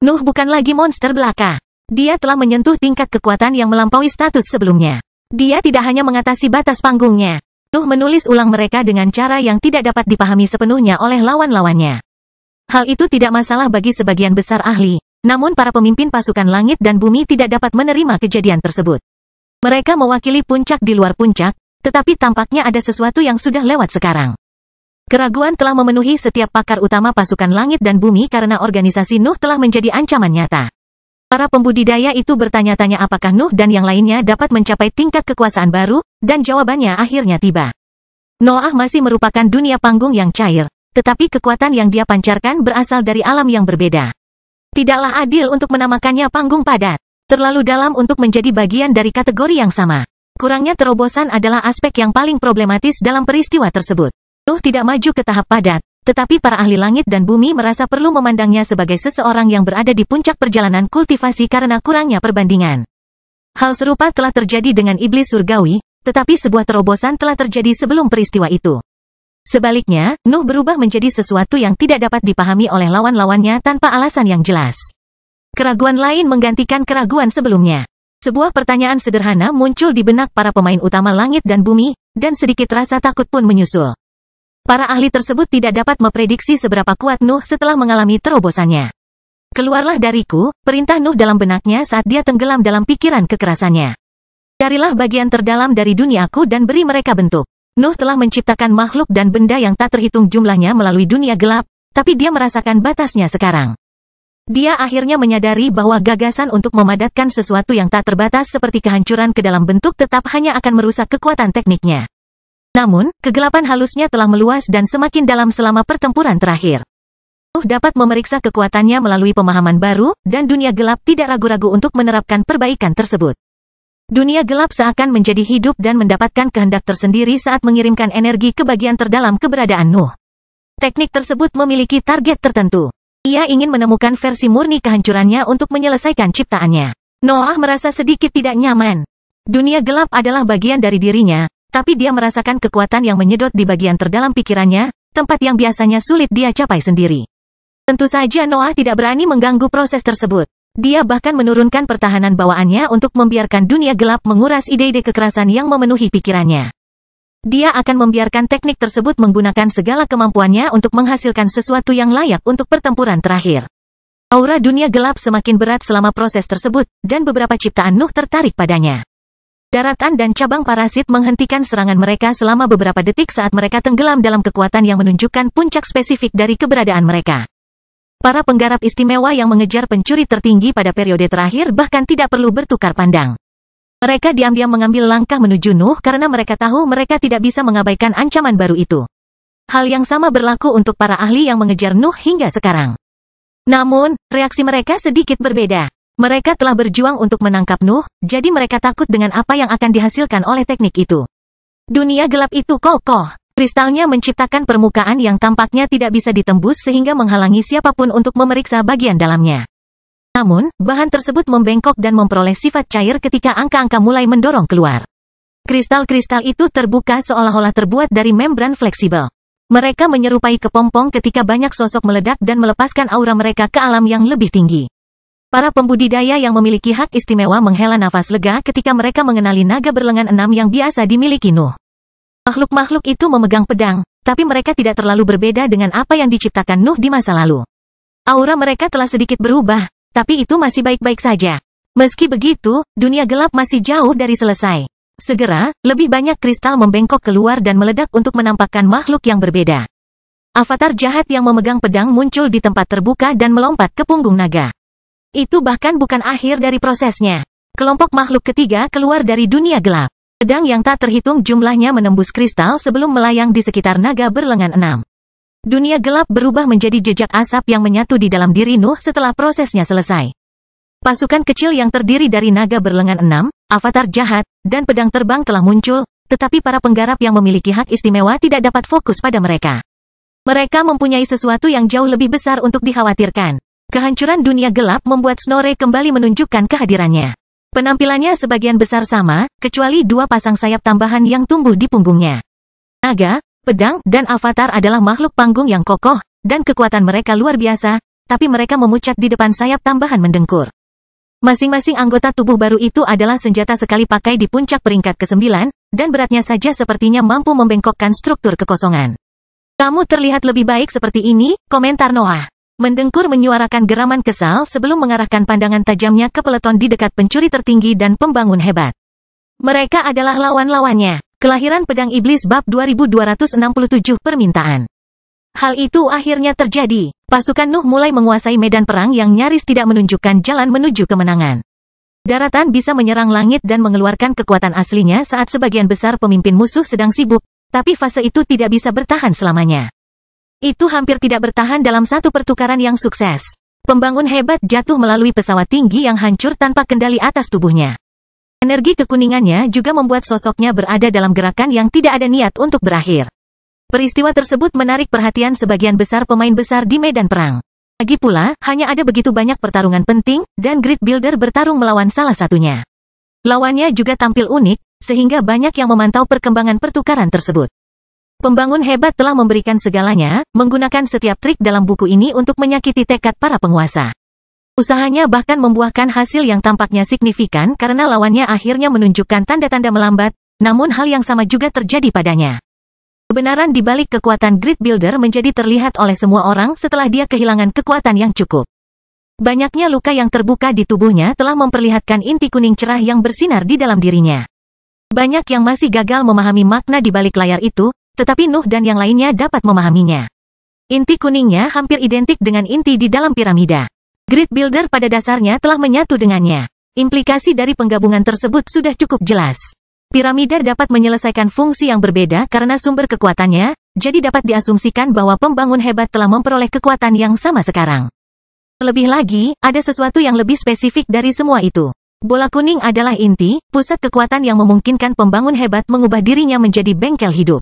Nuh bukan lagi monster belaka. Dia telah menyentuh tingkat kekuatan yang melampaui status sebelumnya. Dia tidak hanya mengatasi batas panggungnya. Nuh menulis ulang mereka dengan cara yang tidak dapat dipahami sepenuhnya oleh lawan-lawannya. Hal itu tidak masalah bagi sebagian besar ahli, namun para pemimpin pasukan langit dan bumi tidak dapat menerima kejadian tersebut. Mereka mewakili puncak di luar puncak, tetapi tampaknya ada sesuatu yang sudah lewat sekarang. Keraguan telah memenuhi setiap pakar utama pasukan langit dan bumi karena organisasi Nuh telah menjadi ancaman nyata. Para pembudidaya itu bertanya-tanya apakah Nuh dan yang lainnya dapat mencapai tingkat kekuasaan baru, dan jawabannya akhirnya tiba. Noah masih merupakan dunia panggung yang cair, tetapi kekuatan yang dia pancarkan berasal dari alam yang berbeda. Tidaklah adil untuk menamakannya panggung padat, terlalu dalam untuk menjadi bagian dari kategori yang sama. Kurangnya terobosan adalah aspek yang paling problematis dalam peristiwa tersebut. Nuh tidak maju ke tahap padat, tetapi para ahli langit dan bumi merasa perlu memandangnya sebagai seseorang yang berada di puncak perjalanan kultivasi karena kurangnya perbandingan. Hal serupa telah terjadi dengan iblis surgawi, tetapi sebuah terobosan telah terjadi sebelum peristiwa itu. Sebaliknya, Nuh berubah menjadi sesuatu yang tidak dapat dipahami oleh lawan-lawannya tanpa alasan yang jelas. Keraguan lain menggantikan keraguan sebelumnya. Sebuah pertanyaan sederhana muncul di benak para pemain utama langit dan bumi, dan sedikit rasa takut pun menyusul. Para ahli tersebut tidak dapat memprediksi seberapa kuat Nuh setelah mengalami terobosannya. Keluarlah dariku, perintah Nuh dalam benaknya saat dia tenggelam dalam pikiran kekerasannya. Carilah bagian terdalam dari duniaku dan beri mereka bentuk. Nuh telah menciptakan makhluk dan benda yang tak terhitung jumlahnya melalui dunia gelap, tapi dia merasakan batasnya sekarang. Dia akhirnya menyadari bahwa gagasan untuk memadatkan sesuatu yang tak terbatas seperti kehancuran ke dalam bentuk tetap hanya akan merusak kekuatan tekniknya. Namun, kegelapan halusnya telah meluas dan semakin dalam selama pertempuran terakhir. Nuh dapat memeriksa kekuatannya melalui pemahaman baru, dan dunia gelap tidak ragu-ragu untuk menerapkan perbaikan tersebut. Dunia gelap seakan menjadi hidup dan mendapatkan kehendak tersendiri saat mengirimkan energi ke bagian terdalam keberadaan Nuh. Teknik tersebut memiliki target tertentu. Ia ingin menemukan versi murni kehancurannya untuk menyelesaikan ciptaannya. Noah merasa sedikit tidak nyaman. Dunia gelap adalah bagian dari dirinya, tapi dia merasakan kekuatan yang menyedot di bagian terdalam pikirannya, tempat yang biasanya sulit dia capai sendiri. Tentu saja Noah tidak berani mengganggu proses tersebut. Dia bahkan menurunkan pertahanan bawaannya untuk membiarkan dunia gelap menguras ide-ide kekerasan yang memenuhi pikirannya. Dia akan membiarkan teknik tersebut menggunakan segala kemampuannya untuk menghasilkan sesuatu yang layak untuk pertempuran terakhir. Aura dunia gelap semakin berat selama proses tersebut, dan beberapa ciptaan Nuh tertarik padanya. Daratan dan cabang parasit menghentikan serangan mereka selama beberapa detik saat mereka tenggelam dalam kekuatan yang menunjukkan puncak spesifik dari keberadaan mereka. Para penggarap istimewa yang mengejar pencuri tertinggi pada periode terakhir bahkan tidak perlu bertukar pandang. Mereka diam-diam mengambil langkah menuju Nuh karena mereka tahu mereka tidak bisa mengabaikan ancaman baru itu. Hal yang sama berlaku untuk para ahli yang mengejar Nuh hingga sekarang. Namun, reaksi mereka sedikit berbeda. Mereka telah berjuang untuk menangkap Nuh, jadi mereka takut dengan apa yang akan dihasilkan oleh teknik itu. Dunia gelap itu kokoh. Kristalnya menciptakan permukaan yang tampaknya tidak bisa ditembus sehingga menghalangi siapapun untuk memeriksa bagian dalamnya. Namun, bahan tersebut membengkok dan memperoleh sifat cair ketika angka-angka mulai mendorong keluar. Kristal-kristal itu terbuka seolah-olah terbuat dari membran fleksibel. Mereka menyerupai kepompong ketika banyak sosok meledak dan melepaskan aura mereka ke alam yang lebih tinggi. Para pembudidaya yang memiliki hak istimewa menghela nafas lega ketika mereka mengenali naga berlengan 6 yang biasa dimiliki Nuh. Makhluk-makhluk itu memegang pedang, tapi mereka tidak terlalu berbeda dengan apa yang diciptakan Nuh di masa lalu. Aura mereka telah sedikit berubah, tapi itu masih baik-baik saja. Meski begitu, dunia gelap masih jauh dari selesai. Segera, lebih banyak kristal membengkok keluar dan meledak untuk menampakkan makhluk yang berbeda. Avatar jahat yang memegang pedang muncul di tempat terbuka dan melompat ke punggung naga. Itu bahkan bukan akhir dari prosesnya. Kelompok makhluk ketiga keluar dari dunia gelap. Pedang yang tak terhitung jumlahnya menembus kristal sebelum melayang di sekitar naga berlengan 6. Dunia gelap berubah menjadi jejak asap yang menyatu di dalam diri Nuh setelah prosesnya selesai. Pasukan kecil yang terdiri dari naga berlengan 6, avatar jahat, dan pedang terbang telah muncul, tetapi para penggarap yang memiliki hak istimewa tidak dapat fokus pada mereka. Mereka mempunyai sesuatu yang jauh lebih besar untuk dikhawatirkan. Kehancuran dunia gelap membuat Snorre kembali menunjukkan kehadirannya. Penampilannya sebagian besar sama, kecuali 2 pasang sayap tambahan yang tumbuh di punggungnya. Naga, pedang, dan avatar adalah makhluk panggung yang kokoh, dan kekuatan mereka luar biasa, tapi mereka memucat di depan sayap tambahan mendengkur. Masing-masing anggota tubuh baru itu adalah senjata sekali pakai di puncak peringkat ke-9, dan beratnya saja sepertinya mampu membengkokkan struktur kekosongan. Kamu terlihat lebih baik seperti ini, komentar Noah. Mendengkur menyuarakan geraman kesal sebelum mengarahkan pandangan tajamnya ke peleton di dekat pencuri tertinggi dan pembangun hebat. Mereka adalah lawan-lawannya. Kelahiran Pedang Iblis bab 2267 permintaan. Hal itu akhirnya terjadi. Pasukan Nuh mulai menguasai medan perang yang nyaris tidak menunjukkan jalan menuju kemenangan. Daratan bisa menyerang langit dan mengeluarkan kekuatan aslinya saat sebagian besar pemimpin musuh sedang sibuk, tapi fase itu tidak bisa bertahan selamanya. Itu hampir tidak bertahan dalam satu pertukaran yang sukses. Pembangun hebat jatuh melalui pesawat tinggi yang hancur tanpa kendali atas tubuhnya. Energi kekuningannya juga membuat sosoknya berada dalam gerakan yang tidak ada niat untuk berakhir. Peristiwa tersebut menarik perhatian sebagian besar pemain besar di medan perang. Lagi pula, hanya ada begitu banyak pertarungan penting, dan Grid Builder bertarung melawan salah satunya. Lawannya juga tampil unik, sehingga banyak yang memantau perkembangan pertukaran tersebut. Pembangun hebat telah memberikan segalanya, menggunakan setiap trik dalam buku ini untuk menyakiti tekad para penguasa. Usahanya bahkan membuahkan hasil yang tampaknya signifikan karena lawannya akhirnya menunjukkan tanda-tanda melambat, namun hal yang sama juga terjadi padanya. Kebenaran di balik kekuatan Grid Builder menjadi terlihat oleh semua orang setelah dia kehilangan kekuatan yang cukup. Banyaknya luka yang terbuka di tubuhnya telah memperlihatkan inti kuning cerah yang bersinar di dalam dirinya. Banyak yang masih gagal memahami makna di balik layar itu, tetapi Nuh dan yang lainnya dapat memahaminya. Inti kuningnya hampir identik dengan inti di dalam piramida. Grid Builder pada dasarnya telah menyatu dengannya. Implikasi dari penggabungan tersebut sudah cukup jelas. Piramida dapat menyelesaikan fungsi yang berbeda karena sumber kekuatannya, jadi dapat diasumsikan bahwa pembangun hebat telah memperoleh kekuatan yang sama sekarang. Lebih lagi, ada sesuatu yang lebih spesifik dari semua itu. Bola kuning adalah inti, pusat kekuatan yang memungkinkan pembangun hebat mengubah dirinya menjadi bengkel hidup.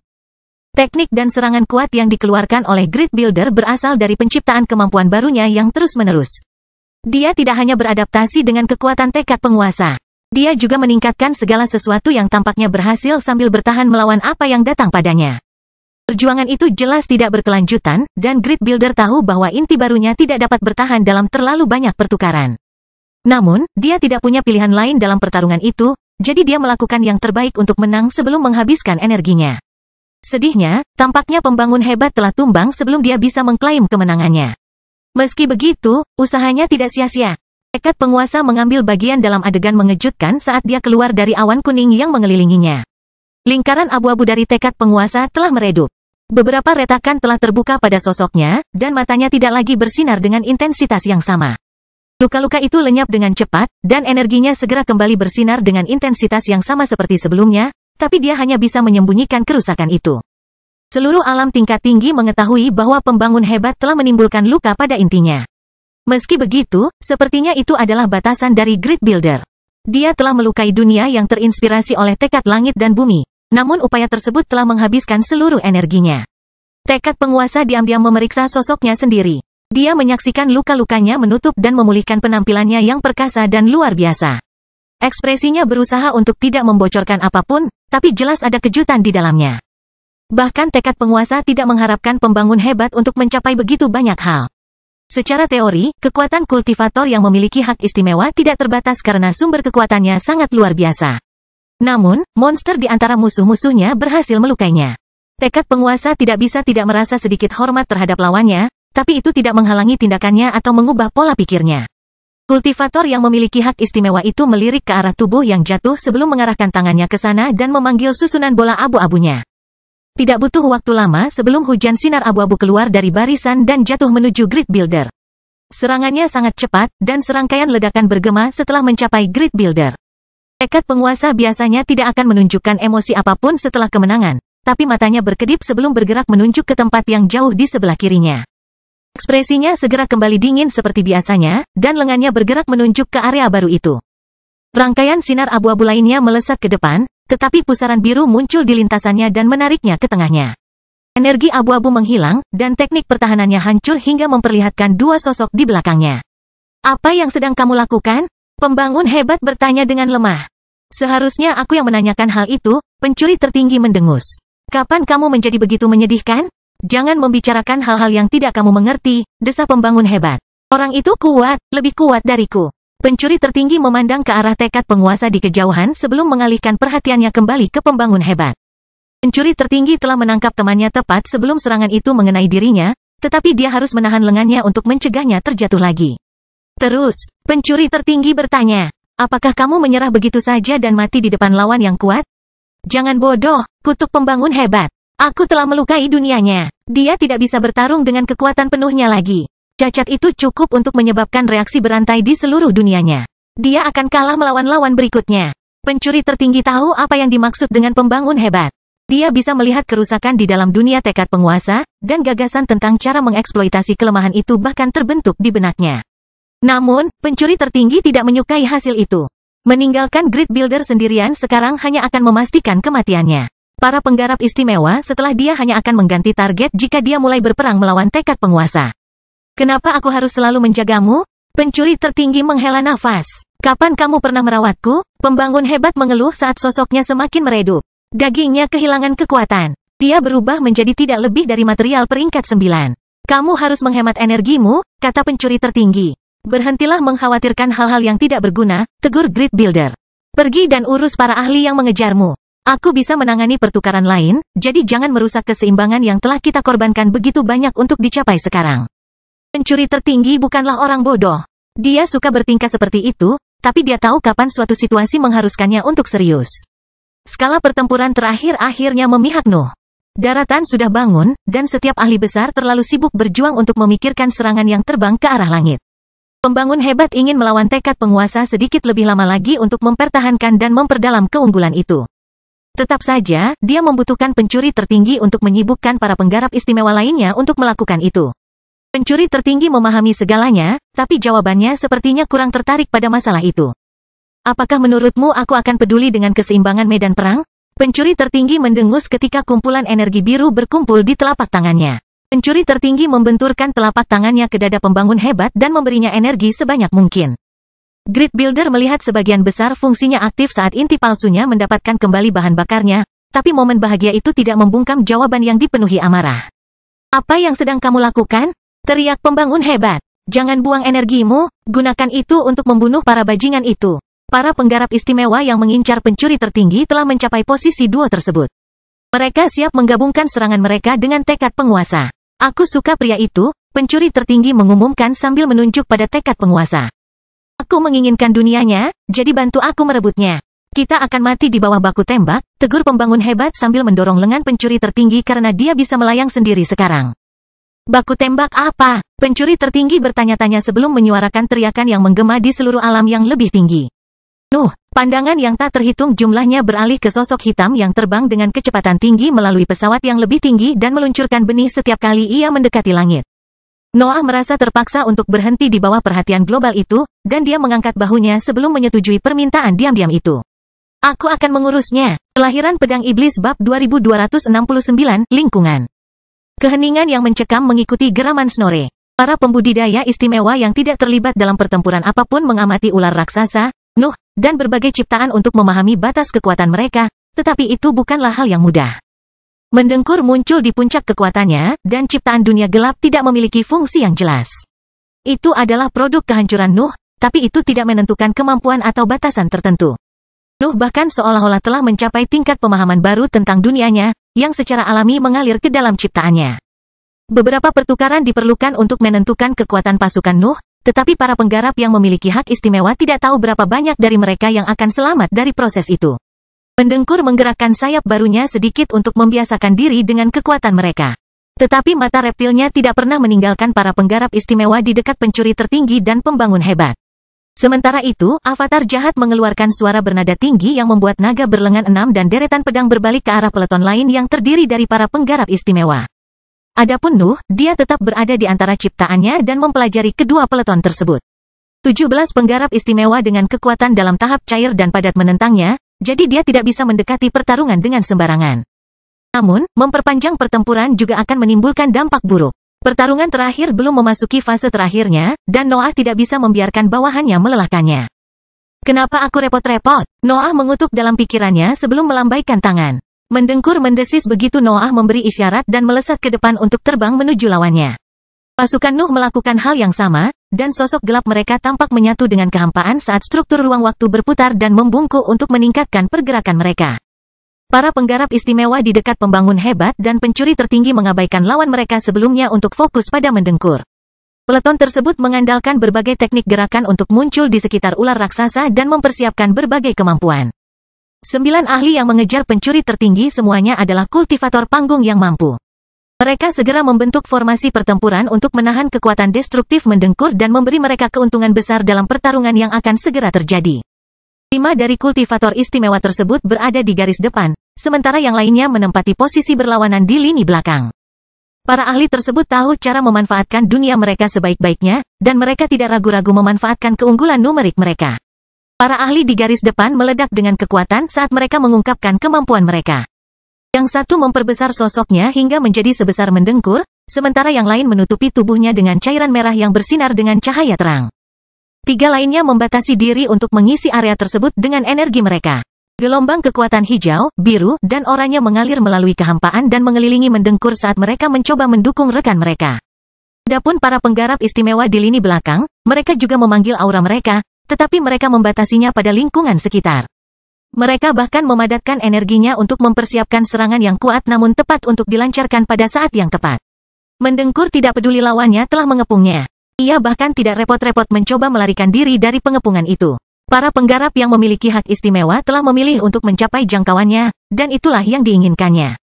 Teknik dan serangan kuat yang dikeluarkan oleh Grid Builder berasal dari penciptaan kemampuan barunya yang terus-menerus. Dia tidak hanya beradaptasi dengan kekuatan tekad penguasa. Dia juga meningkatkan segala sesuatu yang tampaknya berhasil sambil bertahan melawan apa yang datang padanya. Perjuangan itu jelas tidak berkelanjutan, dan Grid Builder tahu bahwa inti barunya tidak dapat bertahan dalam terlalu banyak pertukaran. Namun, dia tidak punya pilihan lain dalam pertarungan itu, jadi dia melakukan yang terbaik untuk menang sebelum menghabiskan energinya. Sedihnya, tampaknya pembangun hebat telah tumbang sebelum dia bisa mengklaim kemenangannya. Meski begitu, usahanya tidak sia-sia. Tekad penguasa mengambil bagian dalam adegan mengejutkan saat dia keluar dari awan kuning yang mengelilinginya. Lingkaran abu-abu dari tekad penguasa telah meredup. Beberapa retakan telah terbuka pada sosoknya, dan matanya tidak lagi bersinar dengan intensitas yang sama. Luka-luka itu lenyap dengan cepat, dan energinya segera kembali bersinar dengan intensitas yang sama seperti sebelumnya, tapi dia hanya bisa menyembunyikan kerusakan itu. Seluruh alam tingkat tinggi mengetahui bahwa pembangun hebat telah menimbulkan luka pada intinya. Meski begitu, sepertinya itu adalah batasan dari Grid Builder. Dia telah melukai dunia yang terinspirasi oleh tekad langit dan bumi, namun upaya tersebut telah menghabiskan seluruh energinya. Tekad penguasa diam-diam memeriksa sosoknya sendiri. Dia menyaksikan luka-lukanya menutup dan memulihkan penampilannya yang perkasa dan luar biasa. Ekspresinya berusaha untuk tidak membocorkan apapun, tapi jelas ada kejutan di dalamnya. Bahkan tekad penguasa tidak mengharapkan pembangun hebat untuk mencapai begitu banyak hal. Secara teori, kekuatan kultivator yang memiliki hak istimewa tidak terbatas karena sumber kekuatannya sangat luar biasa. Namun, monster di antara musuh-musuhnya berhasil melukainya. Tekad penguasa tidak bisa tidak merasa sedikit hormat terhadap lawannya, tapi itu tidak menghalangi tindakannya atau mengubah pola pikirnya. Kultivator yang memiliki hak istimewa itu melirik ke arah tubuh yang jatuh sebelum mengarahkan tangannya ke sana dan memanggil susunan bola abu-abunya. Tidak butuh waktu lama sebelum hujan sinar abu-abu keluar dari barisan dan jatuh menuju Grid Builder. Serangannya sangat cepat, dan serangkaian ledakan bergema setelah mencapai Grid Builder. Tekad penguasa biasanya tidak akan menunjukkan emosi apapun setelah kemenangan, tapi matanya berkedip sebelum bergerak menunjuk ke tempat yang jauh di sebelah kirinya. Ekspresinya segera kembali dingin seperti biasanya, dan lengannya bergerak menunjuk ke area baru itu. Rangkaian sinar abu-abu lainnya melesat ke depan, tetapi pusaran biru muncul di lintasannya dan menariknya ke tengahnya. Energi abu-abu menghilang, dan teknik pertahanannya hancur hingga memperlihatkan dua sosok di belakangnya. Apa yang sedang kamu lakukan? Pembangun hebat bertanya dengan lemah. Seharusnya aku yang menanyakan hal itu, pencuri tertinggi mendengus. Kapan kamu menjadi begitu menyedihkan? Jangan membicarakan hal-hal yang tidak kamu mengerti, desa pembangun hebat. Orang itu kuat, lebih kuat dariku. Pencuri tertinggi memandang ke arah tekad penguasa di kejauhan sebelum mengalihkan perhatiannya kembali ke pembangun hebat. Pencuri tertinggi telah menangkap temannya tepat sebelum serangan itu mengenai dirinya, tetapi dia harus menahan lengannya untuk mencegahnya terjatuh lagi. Terus, pencuri tertinggi bertanya, apakah kamu menyerah begitu saja dan mati di depan lawan yang kuat? Jangan bodoh, kutuk pembangun hebat. Aku telah melukai dunianya. Dia tidak bisa bertarung dengan kekuatan penuhnya lagi. Cacat itu cukup untuk menyebabkan reaksi berantai di seluruh dunianya. Dia akan kalah melawan lawan berikutnya. Pencuri tertinggi tahu apa yang dimaksud dengan pembangun hebat. Dia bisa melihat kerusakan di dalam dunia tekad penguasa, dan gagasan tentang cara mengeksploitasi kelemahan itu bahkan terbentuk di benaknya. Namun, pencuri tertinggi tidak menyukai hasil itu. Meninggalkan Grid Builder sendirian sekarang hanya akan memastikan kematiannya. Para penggarap istimewa setelah dia hanya akan mengganti target jika dia mulai berperang melawan tekad penguasa. Kenapa aku harus selalu menjagamu? Pencuri tertinggi menghela nafas. Kapan kamu pernah merawatku? Pembangun hebat mengeluh saat sosoknya semakin meredup. Dagingnya kehilangan kekuatan. Dia berubah menjadi tidak lebih dari material peringkat 9. Kamu harus menghemat energimu, kata pencuri tertinggi. Berhentilah mengkhawatirkan hal-hal yang tidak berguna, tegur Grid Builder. Pergi dan urus para ahli yang mengejarmu. Aku bisa menangani pertukaran lain, jadi jangan merusak keseimbangan yang telah kita korbankan begitu banyak untuk dicapai sekarang. Pencuri tertinggi bukanlah orang bodoh. Dia suka bertingkah seperti itu, tapi dia tahu kapan suatu situasi mengharuskannya untuk serius. Skala pertempuran terakhir akhirnya memihak Nuh. Daratan sudah bangun, dan setiap ahli besar terlalu sibuk berjuang untuk memikirkan serangan yang terbang ke arah langit. Pembangun hebat ingin melawan tekad penguasa sedikit lebih lama lagi untuk mempertahankan dan memperdalam keunggulan itu. Tetap saja, dia membutuhkan pencuri tertinggi untuk menyibukkan para penggarap istimewa lainnya untuk melakukan itu. Pencuri tertinggi memahami segalanya, tapi jawabannya sepertinya kurang tertarik pada masalah itu. Apakah menurutmu aku akan peduli dengan keseimbangan medan perang? Pencuri tertinggi mendengus ketika kumpulan energi biru berkumpul di telapak tangannya. Pencuri tertinggi membenturkan telapak tangannya ke dada pembangun hebat dan memberinya energi sebanyak mungkin. Grid Builder melihat sebagian besar fungsinya aktif saat inti palsunya mendapatkan kembali bahan bakarnya, tapi momen bahagia itu tidak membungkam jawaban yang dipenuhi amarah. Apa yang sedang kamu lakukan? Teriak pembangun hebat. Jangan buang energimu, gunakan itu untuk membunuh para bajingan itu. Para penggarap istimewa yang mengincar pencuri tertinggi telah mencapai posisi duo tersebut. Mereka siap menggabungkan serangan mereka dengan tekad penguasa. Aku suka pria itu, pencuri tertinggi mengumumkan sambil menunjuk pada tekad penguasa. Aku menginginkan dunianya, jadi bantu aku merebutnya. Kita akan mati di bawah baku tembak, tegur pembangun hebat sambil mendorong lengan pencuri tertinggi karena dia bisa melayang sendiri sekarang. Baku tembak apa? Pencuri tertinggi bertanya-tanya sebelum menyuarakan teriakan yang menggema di seluruh alam yang lebih tinggi. Nuh, pandangan yang tak terhitung jumlahnya beralih ke sosok hitam yang terbang dengan kecepatan tinggi melalui pesawat yang lebih tinggi dan meluncurkan benih setiap kali ia mendekati langit. Noah merasa terpaksa untuk berhenti di bawah perhatian global itu, dan dia mengangkat bahunya sebelum menyetujui permintaan diam-diam itu. Aku akan mengurusnya. Kelahiran Pedang Iblis Bab 2269, Lingkungan. Keheningan yang mencekam mengikuti geraman Snorre. Para pembudidaya istimewa yang tidak terlibat dalam pertempuran apapun mengamati ular raksasa, Nuh, dan berbagai ciptaan untuk memahami batas kekuatan mereka, tetapi itu bukanlah hal yang mudah. Mendengkur muncul di puncak kekuatannya, dan ciptaan dunia gelap tidak memiliki fungsi yang jelas. Itu adalah produk kehancuran Nuh, tapi itu tidak menentukan kemampuan atau batasan tertentu. Nuh bahkan seolah-olah telah mencapai tingkat pemahaman baru tentang dunianya, yang secara alami mengalir ke dalam ciptaannya. Beberapa pertukaran diperlukan untuk menentukan kekuatan pasukan Nuh, tetapi para penggarap yang memiliki hak istimewa tidak tahu berapa banyak dari mereka yang akan selamat dari proses itu. Mendengkur menggerakkan sayap barunya sedikit untuk membiasakan diri dengan kekuatan mereka. Tetapi mata reptilnya tidak pernah meninggalkan para penggarap istimewa di dekat pencuri tertinggi dan pembangun hebat. Sementara itu, avatar jahat mengeluarkan suara bernada tinggi yang membuat naga berlengan 6 dan deretan pedang berbalik ke arah peleton lain yang terdiri dari para penggarap istimewa. Adapun Nuh, dia tetap berada di antara ciptaannya dan mempelajari kedua peleton tersebut. 17 penggarap istimewa dengan kekuatan dalam tahap cair dan padat menentangnya, jadi dia tidak bisa mendekati pertarungan dengan sembarangan. Namun, memperpanjang pertempuran juga akan menimbulkan dampak buruk. Pertarungan terakhir belum memasuki fase terakhirnya, dan Noah tidak bisa membiarkan bawahannya melelahkannya. Kenapa aku repot-repot? Noah mengutuk dalam pikirannya sebelum melambaikan tangan. Mendengkur mendesis begitu Noah memberi isyarat dan melesat ke depan untuk terbang menuju lawannya. Pasukan Nuh melakukan hal yang sama, dan sosok gelap mereka tampak menyatu dengan kehampaan saat struktur ruang waktu berputar dan membungkuk untuk meningkatkan pergerakan mereka. Para penggarap istimewa di dekat pembangun hebat dan pencuri tertinggi mengabaikan lawan mereka sebelumnya untuk fokus pada mendengkur. Peleton tersebut mengandalkan berbagai teknik gerakan untuk muncul di sekitar ular raksasa dan mempersiapkan berbagai kemampuan. 9 ahli yang mengejar pencuri tertinggi semuanya adalah kultivator panggung yang mampu. Mereka segera membentuk formasi pertempuran untuk menahan kekuatan destruktif mendengkur dan memberi mereka keuntungan besar dalam pertarungan yang akan segera terjadi. 5 dari kultivator istimewa tersebut berada di garis depan, sementara yang lainnya menempati posisi berlawanan di lini belakang. Para ahli tersebut tahu cara memanfaatkan dunia mereka sebaik-baiknya, dan mereka tidak ragu-ragu memanfaatkan keunggulan numerik mereka. Para ahli di garis depan meledak dengan kekuatan saat mereka mengungkapkan kemampuan mereka. Yang satu memperbesar sosoknya hingga menjadi sebesar mendengkur, sementara yang lain menutupi tubuhnya dengan cairan merah yang bersinar dengan cahaya terang. 3 lainnya membatasi diri untuk mengisi area tersebut dengan energi mereka. Gelombang kekuatan hijau, biru, dan oranye mengalir melalui kehampaan dan mengelilingi mendengkur saat mereka mencoba mendukung rekan mereka. Adapun para penggarap istimewa di lini belakang, mereka juga memanggil aura mereka, tetapi mereka membatasinya pada lingkungan sekitar. Mereka bahkan memadatkan energinya untuk mempersiapkan serangan yang kuat namun tepat untuk dilancarkan pada saat yang tepat. Mendengkur tidak peduli lawannya telah mengepungnya. Ia bahkan tidak repot-repot mencoba melarikan diri dari pengepungan itu. Para penggarap yang memiliki hak istimewa telah memilih untuk mencapai jangkauannya, dan itulah yang diinginkannya.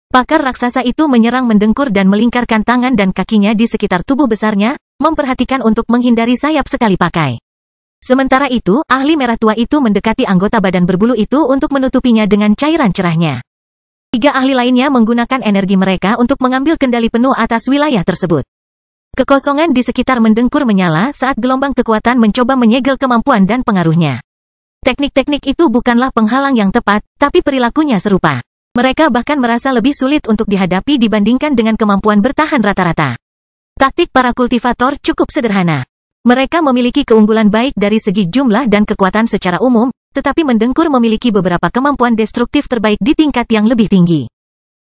Pakar raksasa itu menyerang mendengkur dan melingkarkan tangan dan kakinya di sekitar tubuh besarnya, memperhatikan untuk menghindari sayap sekali pakai. Sementara itu, ahli merah tua itu mendekati anggota badan berbulu itu untuk menutupinya dengan cairan cerahnya. 3 ahli lainnya menggunakan energi mereka untuk mengambil kendali penuh atas wilayah tersebut. Kekosongan di sekitar mendengkur menyala saat gelombang kekuatan mencoba menyegel kemampuan dan pengaruhnya. Teknik-teknik itu bukanlah penghalang yang tepat, tapi perilakunya serupa. Mereka bahkan merasa lebih sulit untuk dihadapi dibandingkan dengan kemampuan bertahan rata-rata. Taktik para kultivator cukup sederhana. Mereka memiliki keunggulan baik dari segi jumlah dan kekuatan secara umum, tetapi mendengkur memiliki beberapa kemampuan destruktif terbaik di tingkat yang lebih tinggi.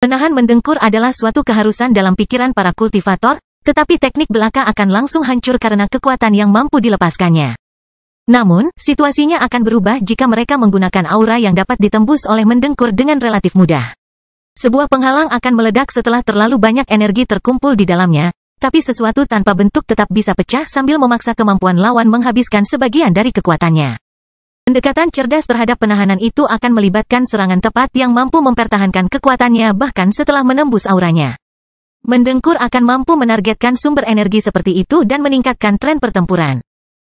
Menahan mendengkur adalah suatu keharusan dalam pikiran para kultivator, tetapi teknik belaka akan langsung hancur karena kekuatan yang mampu dilepaskannya. Namun, situasinya akan berubah jika mereka menggunakan aura yang dapat ditembus oleh mendengkur dengan relatif mudah. Sebuah penghalang akan meledak setelah terlalu banyak energi terkumpul di dalamnya, tapi sesuatu tanpa bentuk tetap bisa pecah sambil memaksa kemampuan lawan menghabiskan sebagian dari kekuatannya. Pendekatan cerdas terhadap penahanan itu akan melibatkan serangan tepat yang mampu mempertahankan kekuatannya bahkan setelah menembus auranya. Mendengkur akan mampu menargetkan sumber energi seperti itu dan meningkatkan tren pertempuran.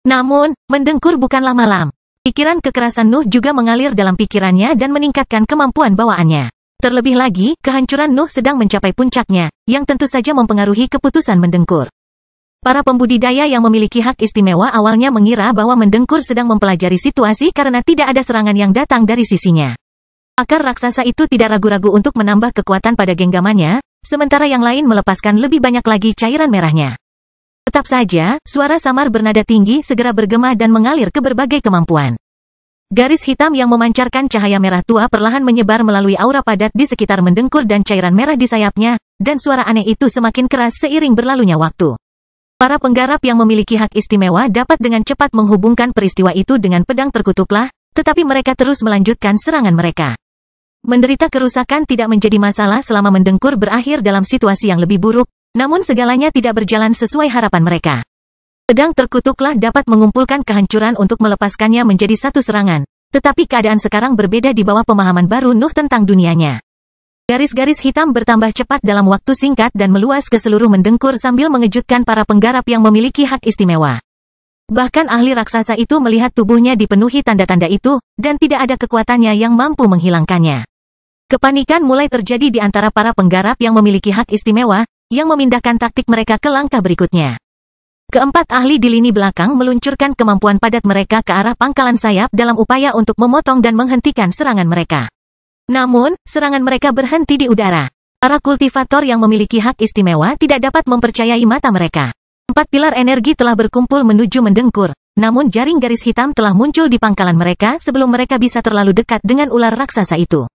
Namun, mendengkur bukanlah malam. Pikiran kekerasan Nuh juga mengalir dalam pikirannya dan meningkatkan kemampuan bawaannya. Terlebih lagi, kehancuran Nuh sedang mencapai puncaknya, yang tentu saja mempengaruhi keputusan mendengkur. Para pembudidaya yang memiliki hak istimewa awalnya mengira bahwa mendengkur sedang mempelajari situasi karena tidak ada serangan yang datang dari sisinya. Pakar raksasa itu tidak ragu-ragu untuk menambah kekuatan pada genggamannya, sementara yang lain melepaskan lebih banyak lagi cairan merahnya. Tetap saja, suara samar bernada tinggi segera bergema dan mengalir ke berbagai kemampuan. Garis hitam yang memancarkan cahaya merah tua perlahan menyebar melalui aura padat di sekitar mendengkur dan cairan merah di sayapnya, dan suara aneh itu semakin keras seiring berlalunya waktu. Para penggarap yang memiliki hak istimewa dapat dengan cepat menghubungkan peristiwa itu dengan pedang terkutuklah, tetapi mereka terus melanjutkan serangan mereka. Menderita kerusakan tidak menjadi masalah selama mendengkur berakhir dalam situasi yang lebih buruk, namun segalanya tidak berjalan sesuai harapan mereka. Pedang terkutuklah dapat mengumpulkan kehancuran untuk melepaskannya menjadi satu serangan, tetapi keadaan sekarang berbeda di bawah pemahaman baru Nuh tentang dunianya. Garis-garis hitam bertambah cepat dalam waktu singkat dan meluas ke seluruh mendengkur sambil mengejutkan para penggarap yang memiliki hak istimewa. Bahkan ahli raksasa itu melihat tubuhnya dipenuhi tanda-tanda itu, dan tidak ada kekuatannya yang mampu menghilangkannya. Kepanikan mulai terjadi di antara para penggarap yang memiliki hak istimewa, yang memindahkan taktik mereka ke langkah berikutnya. Keempat ahli di lini belakang meluncurkan kemampuan padat mereka ke arah pangkalan sayap dalam upaya untuk memotong dan menghentikan serangan mereka. Namun, serangan mereka berhenti di udara. Para kultivator yang memiliki hak istimewa tidak dapat mempercayai mata mereka. 4 pilar energi telah berkumpul menuju mendengkur, namun jaring garis hitam telah muncul di pangkalan mereka sebelum mereka bisa terlalu dekat dengan ular raksasa itu.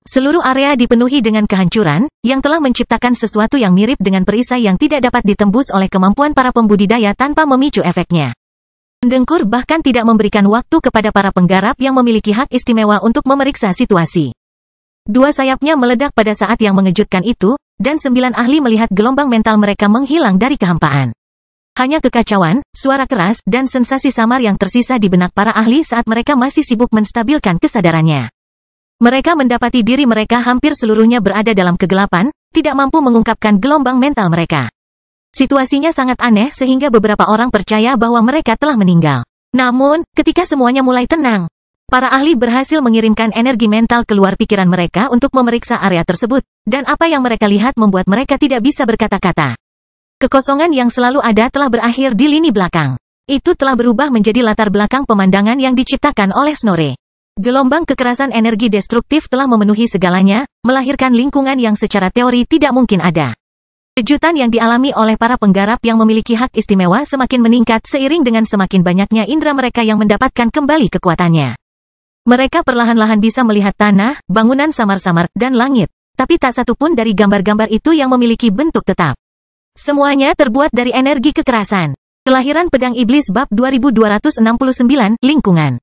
Seluruh area dipenuhi dengan kehancuran, yang telah menciptakan sesuatu yang mirip dengan perisai yang tidak dapat ditembus oleh kemampuan para pembudidaya tanpa memicu efeknya. Mendengkur bahkan tidak memberikan waktu kepada para penggarap yang memiliki hak istimewa untuk memeriksa situasi. Dua sayapnya meledak pada saat yang mengejutkan itu, dan 9 ahli melihat gelombang mental mereka menghilang dari kehampaan. Hanya kekacauan, suara keras, dan sensasi samar yang tersisa di benak para ahli saat mereka masih sibuk menstabilkan kesadarannya. Mereka mendapati diri mereka hampir seluruhnya berada dalam kegelapan, tidak mampu mengungkapkan gelombang mental mereka. Situasinya sangat aneh sehingga beberapa orang percaya bahwa mereka telah meninggal. Namun, ketika semuanya mulai tenang, para ahli berhasil mengirimkan energi mental keluar pikiran mereka untuk memeriksa area tersebut, dan apa yang mereka lihat membuat mereka tidak bisa berkata-kata. Kekosongan yang selalu ada telah berakhir di lini belakang. Itu telah berubah menjadi latar belakang pemandangan yang diciptakan oleh Snorre. Gelombang kekerasan energi destruktif telah memenuhi segalanya, melahirkan lingkungan yang secara teori tidak mungkin ada. Kejutan yang dialami oleh para penggarap yang memiliki hak istimewa semakin meningkat seiring dengan semakin banyaknya indera mereka yang mendapatkan kembali kekuatannya. Mereka perlahan-lahan bisa melihat tanah, bangunan samar-samar, dan langit, tapi tak satu pun dari gambar-gambar itu yang memiliki bentuk tetap. Semuanya terbuat dari energi kekerasan. Kelahiran Pedang Iblis Bab 2269, Lingkungan.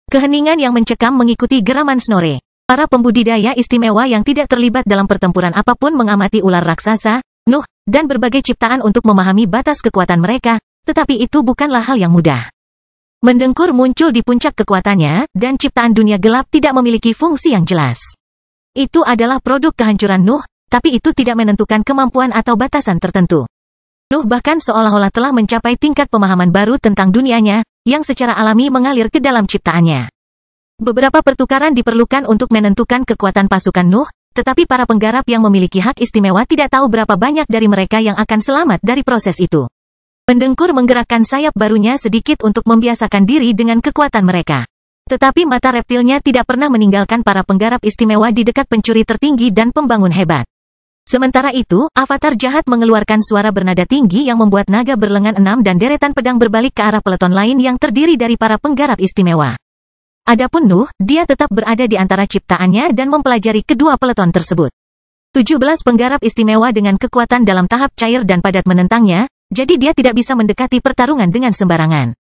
Keheningan yang mencekam mengikuti geraman Snorre. Para pembudidaya istimewa yang tidak terlibat dalam pertempuran apapun mengamati ular raksasa, Nuh, dan berbagai ciptaan untuk memahami batas kekuatan mereka, tetapi itu bukanlah hal yang mudah. Mendengkur muncul di puncak kekuatannya, dan ciptaan dunia gelap tidak memiliki fungsi yang jelas. Itu adalah produk kehancuran Nuh, tapi itu tidak menentukan kemampuan atau batasan tertentu. Nuh bahkan seolah-olah telah mencapai tingkat pemahaman baru tentang dunianya, yang secara alami mengalir ke dalam ciptaannya. Beberapa pertukaran diperlukan untuk menentukan kekuatan pasukan Nuh, tetapi para penggarap yang memiliki hak istimewa tidak tahu berapa banyak dari mereka yang akan selamat dari proses itu. Mendengkur menggerakkan sayap barunya sedikit untuk membiasakan diri dengan kekuatan mereka. Tetapi mata reptilnya tidak pernah meninggalkan para penggarap istimewa di dekat pencuri tertinggi dan pembangun hebat. Sementara itu, avatar jahat mengeluarkan suara bernada tinggi yang membuat naga berlengan 6 dan deretan pedang berbalik ke arah peleton lain yang terdiri dari para penggarap istimewa. Adapun Nuh, dia tetap berada di antara ciptaannya dan mempelajari kedua peleton tersebut. 17 penggarap istimewa dengan kekuatan dalam tahap cair dan padat menentangnya, jadi dia tidak bisa mendekati pertarungan dengan sembarangan.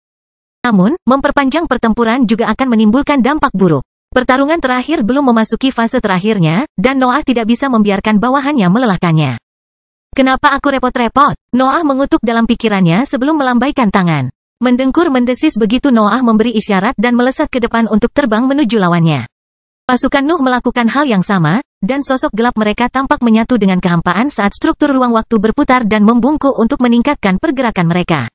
Namun, memperpanjang pertempuran juga akan menimbulkan dampak buruk. Pertarungan terakhir belum memasuki fase terakhirnya, dan Noah tidak bisa membiarkan bawahannya melelahkannya. Kenapa aku repot-repot? Noah mengutuk dalam pikirannya sebelum melambaikan tangan. Mendengkur mendesis begitu Noah memberi isyarat dan melesat ke depan untuk terbang menuju lawannya. Pasukan Nuh melakukan hal yang sama, dan sosok gelap mereka tampak menyatu dengan kehampaan saat struktur ruang waktu berputar dan membungkuk untuk meningkatkan pergerakan mereka.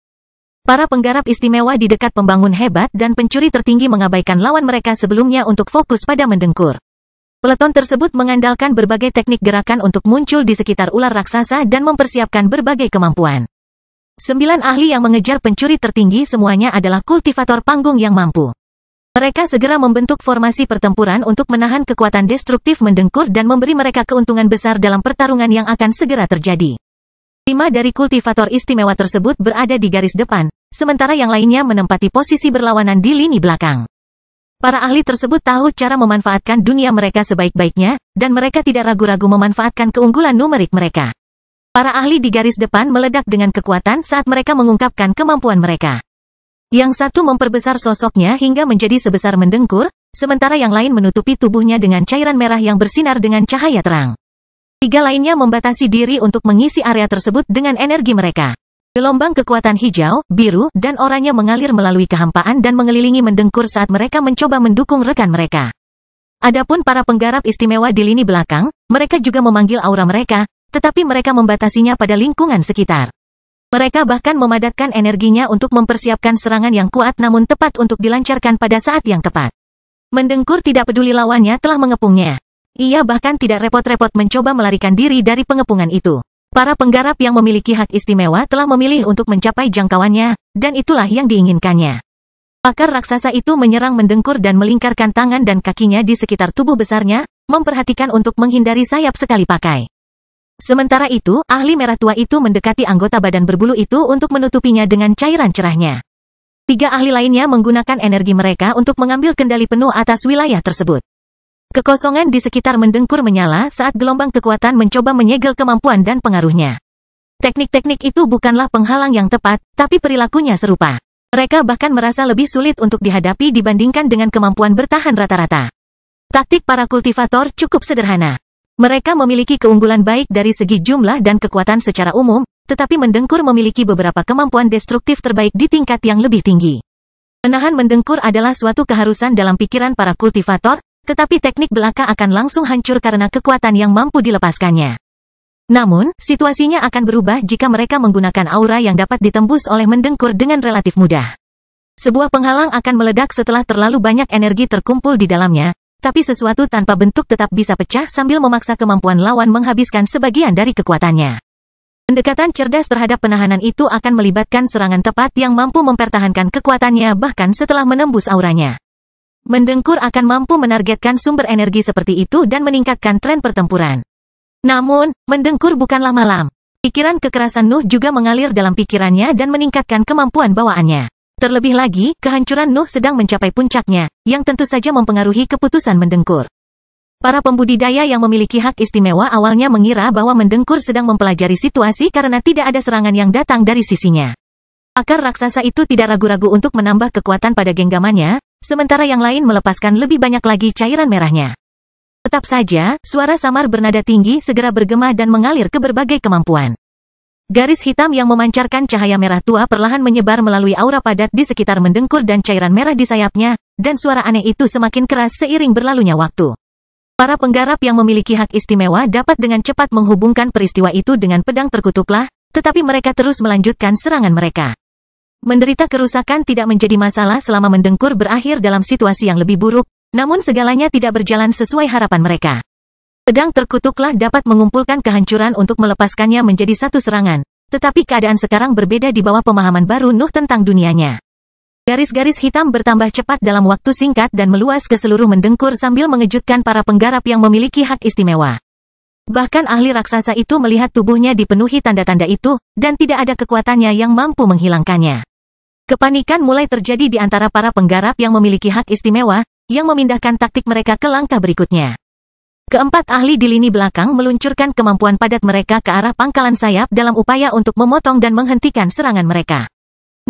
Para penggarap istimewa di dekat pembangun hebat dan pencuri tertinggi mengabaikan lawan mereka sebelumnya untuk fokus pada mendengkur. Peleton tersebut mengandalkan berbagai teknik gerakan untuk muncul di sekitar ular raksasa dan mempersiapkan berbagai kemampuan. 9 ahli yang mengejar pencuri tertinggi semuanya adalah kultivator panggung yang mampu. Mereka segera membentuk formasi pertempuran untuk menahan kekuatan destruktif mendengkur dan memberi mereka keuntungan besar dalam pertarungan yang akan segera terjadi. 5 dari kultivator istimewa tersebut berada di garis depan, sementara yang lainnya menempati posisi berlawanan di lini belakang. Para ahli tersebut tahu cara memanfaatkan dunia mereka sebaik-baiknya, dan mereka tidak ragu-ragu memanfaatkan keunggulan numerik mereka. Para ahli di garis depan meledak dengan kekuatan saat mereka mengungkapkan kemampuan mereka. Yang satu memperbesar sosoknya hingga menjadi sebesar mendengkur, sementara yang lain menutupi tubuhnya dengan cairan merah yang bersinar dengan cahaya terang. 3 lainnya membatasi diri untuk mengisi area tersebut dengan energi mereka. Gelombang kekuatan hijau, biru, dan oranye mengalir melalui kehampaan dan mengelilingi mendengkur saat mereka mencoba mendukung rekan mereka. Adapun para penggarap istimewa di lini belakang, mereka juga memanggil aura mereka, tetapi mereka membatasinya pada lingkungan sekitar. Mereka bahkan memadatkan energinya untuk mempersiapkan serangan yang kuat namun tepat untuk dilancarkan pada saat yang tepat. Mendengkur tidak peduli lawannya telah mengepungnya. Ia bahkan tidak repot-repot mencoba melarikan diri dari pengepungan itu. Para penggarap yang memiliki hak istimewa telah memilih untuk mencapai jangkauannya, dan itulah yang diinginkannya. Pakar raksasa itu menyerang mendengkur dan melingkarkan tangan dan kakinya di sekitar tubuh besarnya, memperhatikan untuk menghindari sayap sekali pakai. Sementara itu, ahli merah tua itu mendekati anggota badan berbulu itu untuk menutupinya dengan cairan cerahnya. 3 ahli lainnya menggunakan energi mereka untuk mengambil kendali penuh atas wilayah tersebut. Kekosongan di sekitar mendengkur menyala saat gelombang kekuatan mencoba menyegel kemampuan dan pengaruhnya. Teknik-teknik itu bukanlah penghalang yang tepat, tapi perilakunya serupa. Mereka bahkan merasa lebih sulit untuk dihadapi dibandingkan dengan kemampuan bertahan rata-rata. Taktik para kultivator cukup sederhana. Mereka memiliki keunggulan baik dari segi jumlah dan kekuatan secara umum, tetapi mendengkur memiliki beberapa kemampuan destruktif terbaik di tingkat yang lebih tinggi. Menahan mendengkur adalah suatu keharusan dalam pikiran para kultivator, tetapi teknik belaka akan langsung hancur karena kekuatan yang mampu dilepaskannya. Namun, situasinya akan berubah jika mereka menggunakan aura yang dapat ditembus oleh mendengkur dengan relatif mudah. Sebuah penghalang akan meledak setelah terlalu banyak energi terkumpul di dalamnya, tapi sesuatu tanpa bentuk tetap bisa pecah sambil memaksa kemampuan lawan menghabiskan sebagian dari kekuatannya. Pendekatan cerdas terhadap penahanan itu akan melibatkan serangan tepat yang mampu mempertahankan kekuatannya bahkan setelah menembus auranya. Mendengkur akan mampu menargetkan sumber energi seperti itu dan meningkatkan tren pertempuran. Namun, mendengkur bukanlah malam. Pikiran kekerasan Nuh juga mengalir dalam pikirannya dan meningkatkan kemampuan bawaannya. Terlebih lagi, kehancuran Nuh sedang mencapai puncaknya, yang tentu saja mempengaruhi keputusan mendengkur. Para pembudidaya yang memiliki hak istimewa awalnya mengira bahwa mendengkur sedang mempelajari situasi karena tidak ada serangan yang datang dari sisinya. Akar raksasa itu tidak ragu-ragu untuk menambah kekuatan pada genggamannya, sementara yang lain melepaskan lebih banyak lagi cairan merahnya. Tetap saja, suara samar bernada tinggi segera bergema dan mengalir ke berbagai kemampuan. Garis hitam yang memancarkan cahaya merah tua perlahan menyebar melalui aura padat di sekitar mendengkur dan cairan merah di sayapnya, dan suara aneh itu semakin keras seiring berlalunya waktu. Para penggarap yang memiliki hak istimewa dapat dengan cepat menghubungkan peristiwa itu dengan pedang terkutuklah, tetapi mereka terus melanjutkan serangan mereka. Menderita kerusakan tidak menjadi masalah selama mendengkur berakhir dalam situasi yang lebih buruk, namun segalanya tidak berjalan sesuai harapan mereka. Pedang terkutuklah dapat mengumpulkan kehancuran untuk melepaskannya menjadi satu serangan, tetapi keadaan sekarang berbeda di bawah pemahaman baru Nuh tentang dunianya. Garis-garis hitam bertambah cepat dalam waktu singkat dan meluas ke seluruh mendengkur sambil mengejutkan para penggarap yang memiliki hak istimewa. Bahkan ahli raksasa itu melihat tubuhnya dipenuhi tanda-tanda itu, dan tidak ada kekuatannya yang mampu menghilangkannya. Kepanikan mulai terjadi di antara para penggarap yang memiliki hak istimewa, yang memindahkan taktik mereka ke langkah berikutnya. Keempat ahli di lini belakang meluncurkan kemampuan padat mereka ke arah pangkalan sayap dalam upaya untuk memotong dan menghentikan serangan mereka.